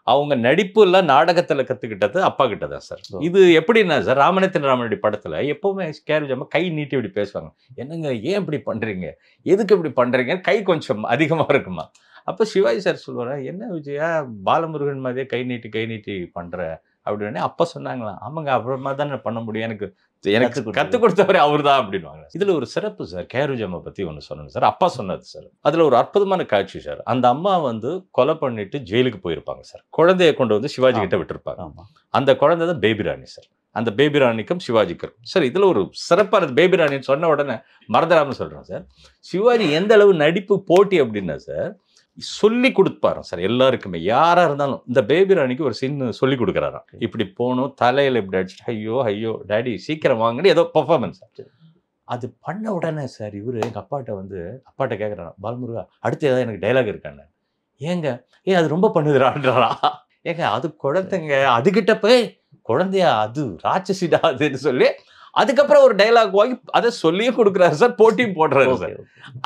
அவங்க நடிப்பு எல்லாம் நாடகத்துல கத்துக்கிட்டது அப்பா கிட்ட தான் சார். இது எப்படின்னா சார், ராமநாதன் ராமனுடைய படத்துல எப்பவுமே கேஆர் விஜய் அம்மா கை நீட்டி இப்படி பேசுவாங்க. என்னங்க ஏன் இப்படி பண்றீங்க, எதுக்கு இப்படி பண்றீங்க, கை கொஞ்சம் அதிகமா இருக்குமா. அப்ப சிவாஜி சார் சொல்லுவாரு, என்ன விஜயா பாலமுருகன் மாதிரியே கை நீட்டி பண்ற அப்படின்னு. அப்பா சொன்னாங்களாம், ஆமாங்க அப்புறமா தான் பண்ண முடியும், எனக்கு கற்றுக் கொடுத்தவரே அவர் தான் அப்படின்வாங்க. இதுல ஒரு சிறப்பு சார், கேஆர் விஜய் அம்மா பத்தி ஒன்று சொன்னேன் சார். அப்பா சொன்னது சார். அதுல ஒரு அற்புதமான காட்சி சார். அந்த அம்மா வந்து கொலை பண்ணிட்டு ஜெயிலுக்கு போயிருப்பாங்க சார். குழந்தைய கொண்டு வந்து சிவாஜி கிட்ட விட்டுருப்பாங்க. அந்த குழந்தை தான் பேபி ராணி சார். அந்த பேபி ராணிக்கும் சிவாஜிக்கும் சார் இதுல ஒரு சிறப்பானது. பேபி ராணின்னு சொன்ன உடனே மறந்துடாம சொல்றேன் சார், சிவாஜி எந்த அளவு நடிப்பு போட்டி அப்படின்னா சார் சொல்லி கொடுப்பாரு சார் எல்லாருக்குமே. யாரா இருந்தாலும் இந்த பேபி ராணிக்கு ஒரு சீன் சொல்லி கொடுக்குறாராம். இப்படி போகணும், தலையில இப்படி அடிச்சுட்டு ஐயோ டேடி சீக்கிரம் வாங்கன்னு ஏதோ பர்ஃபார்மன்ஸ். அது பண்ண உடனே சார் இவரு எங்க அப்பாட்ட கேட்குறாரா, பாலமுருகா அடுத்து ஏதாவது எனக்கு டைலாக் இருக்கான்னு. ஏங்க அது ரொம்ப பண்ணுதுறான்றா. ஏங்க அது குழந்தைங்க, அதுகிட்ட போய் குழந்தையா அது ராட்சசிடா அதுன்னு சொல்லி அதுக்கப்புறம் ஒரு டைலாக் வாங்கி அதை சொல்லியும் கொடுக்குறாரு சார். போட்டியும் போடுறாரு சார்.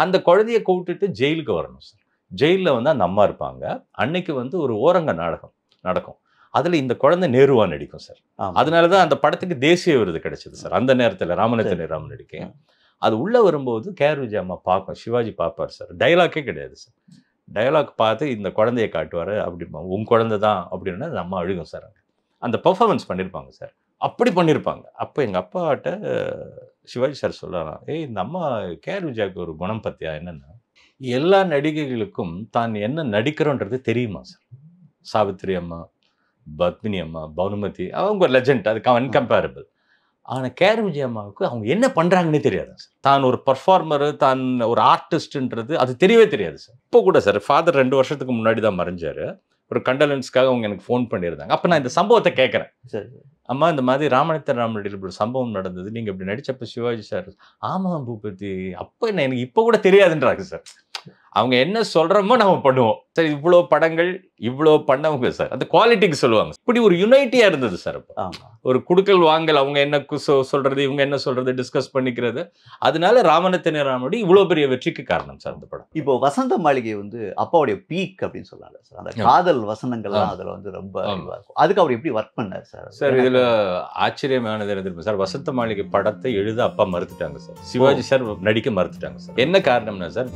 அந்த குழந்தைய கூப்பிட்டுட்டு ஜெயிலுக்கு வரணும் சார். ஜெயிலில் வந்து அந்த அம்மா இருப்பாங்க. அன்னைக்கு வந்து ஒரு ஓரங்க நாடகம் நடக்கும். அதில் இந்த குழந்தை நேருவா நடிக்கும் சார். அதனால தான் அந்த படத்துக்கு தேசிய விருது கிடைச்சது சார். அந்த நேரத்தில் ராமநாதன் ராமன் நடிக்க அது உள்ளே வரும்போது கேஆர் விஜய் அம்மா பார்ப்போம், சிவாஜி பார்ப்பார் சார். டைலாக்கே கிடையாது சார். டைலாக் பார்த்து இந்த குழந்தைய காட்டுவார். அப்படி உன் குழந்தை தான் அப்படின்னா அந்த அம்மா அழுகும் சார். அந்த பர்ஃபார்மன்ஸ் பண்ணியிருப்பாங்க சார். அப்படி பண்ணியிருப்பாங்க. அப்போ எங்கள் அப்பாட்ட சிவாஜி சார் சொல்லலாம், ஏய் இந்த அம்மா கேஆர் விஜயாவுக்கு ஒரு குணம் பத்தியா என்னன்னா, எல்லா நடிகைகளுக்கும் தான் என்ன நடிக்கிறோன்றது தெரியுமா சார். சாவித்திரி அம்மா, பத்மினி அம்மா, பானுமதி அவங்க ஒரு லெஜெண்ட், அதுக்கு அன்கம்பேரபிள். ஆனால் கேஆர் விஜய் அம்மாவுக்கு அவங்க என்ன பண்ணுறாங்கன்னே தெரியாது சார். தான் ஒரு பர்ஃபார்மரு, தான் ஒரு ஆர்டிஸ்ட்ன்றது அது தெரியவே தெரியாது சார். இப்போ கூட சார் ஃபாதர் 2 வருஷத்துக்கு முன்னாடி தான் மறைஞ்சார். ஒரு கண்டலன்ஸ்க்காக அவங்க எனக்கு ஃபோன் பண்ணியிருந்தாங்க. அப்போ நான் இந்த சம்பவத்தை கேட்குறேன். சரி. அம்மா இந்த மாதிரி ராமனித்தர் ராமரெட்டியில் இப்படி ஒரு சம்பவம் நடந்தது, நீங்கள் இப்படி நடிச்சப்போ சிவாஜி சார், ஆமாம் பூபதி, அப்போ என்ன எனக்கு இப்போ கூட தெரியாதுன்றாங்க சார். அவங்க என்ன சொல்கிறோமோ நம்ம பண்ணுவோம் சார். இவ்வளோ படங்கள் இவ்வளோ பண்ணவங்க சார், அந்த குவாலிட்டிக்கு சொல்லுவாங்க. இப்படி ஒரு யுனைட்டியாக இருந்தது சார். அப்போ ஒரு குடுக்கல் வாங்கல், அவங்க என்ன சொல்கிறது, இவங்க என்ன சொல்கிறது, டிஸ்கஸ் பண்ணிக்கிறது. அதனால ராமனித்தர் ராமரெட்டி இவ்வளோ பெரிய வெற்றிக்கு காரணம் சார் அந்த படம். இப்போ வசந்த மாளிகை வந்து அப்பாவுடைய பீக் அப்படின்னு சொல்லலாம் சார். அந்த காதல் வசனங்கள்லாம் அதில் வந்து ரொம்ப இருக்கும். அதுக்கு அவர் எப்படி ஒர்க் பண்ணார் சார்? சார் இதில் ஆச்சரியமானது என்ன சார், வசந்த மாளிகை படத்தை எழுத அப்பா மறுத்துட்டாங்க சார். சிவாஜி சார் நடிக்க மறுத்துட்டாங்க சார். என்ன காரணம்னா சார்,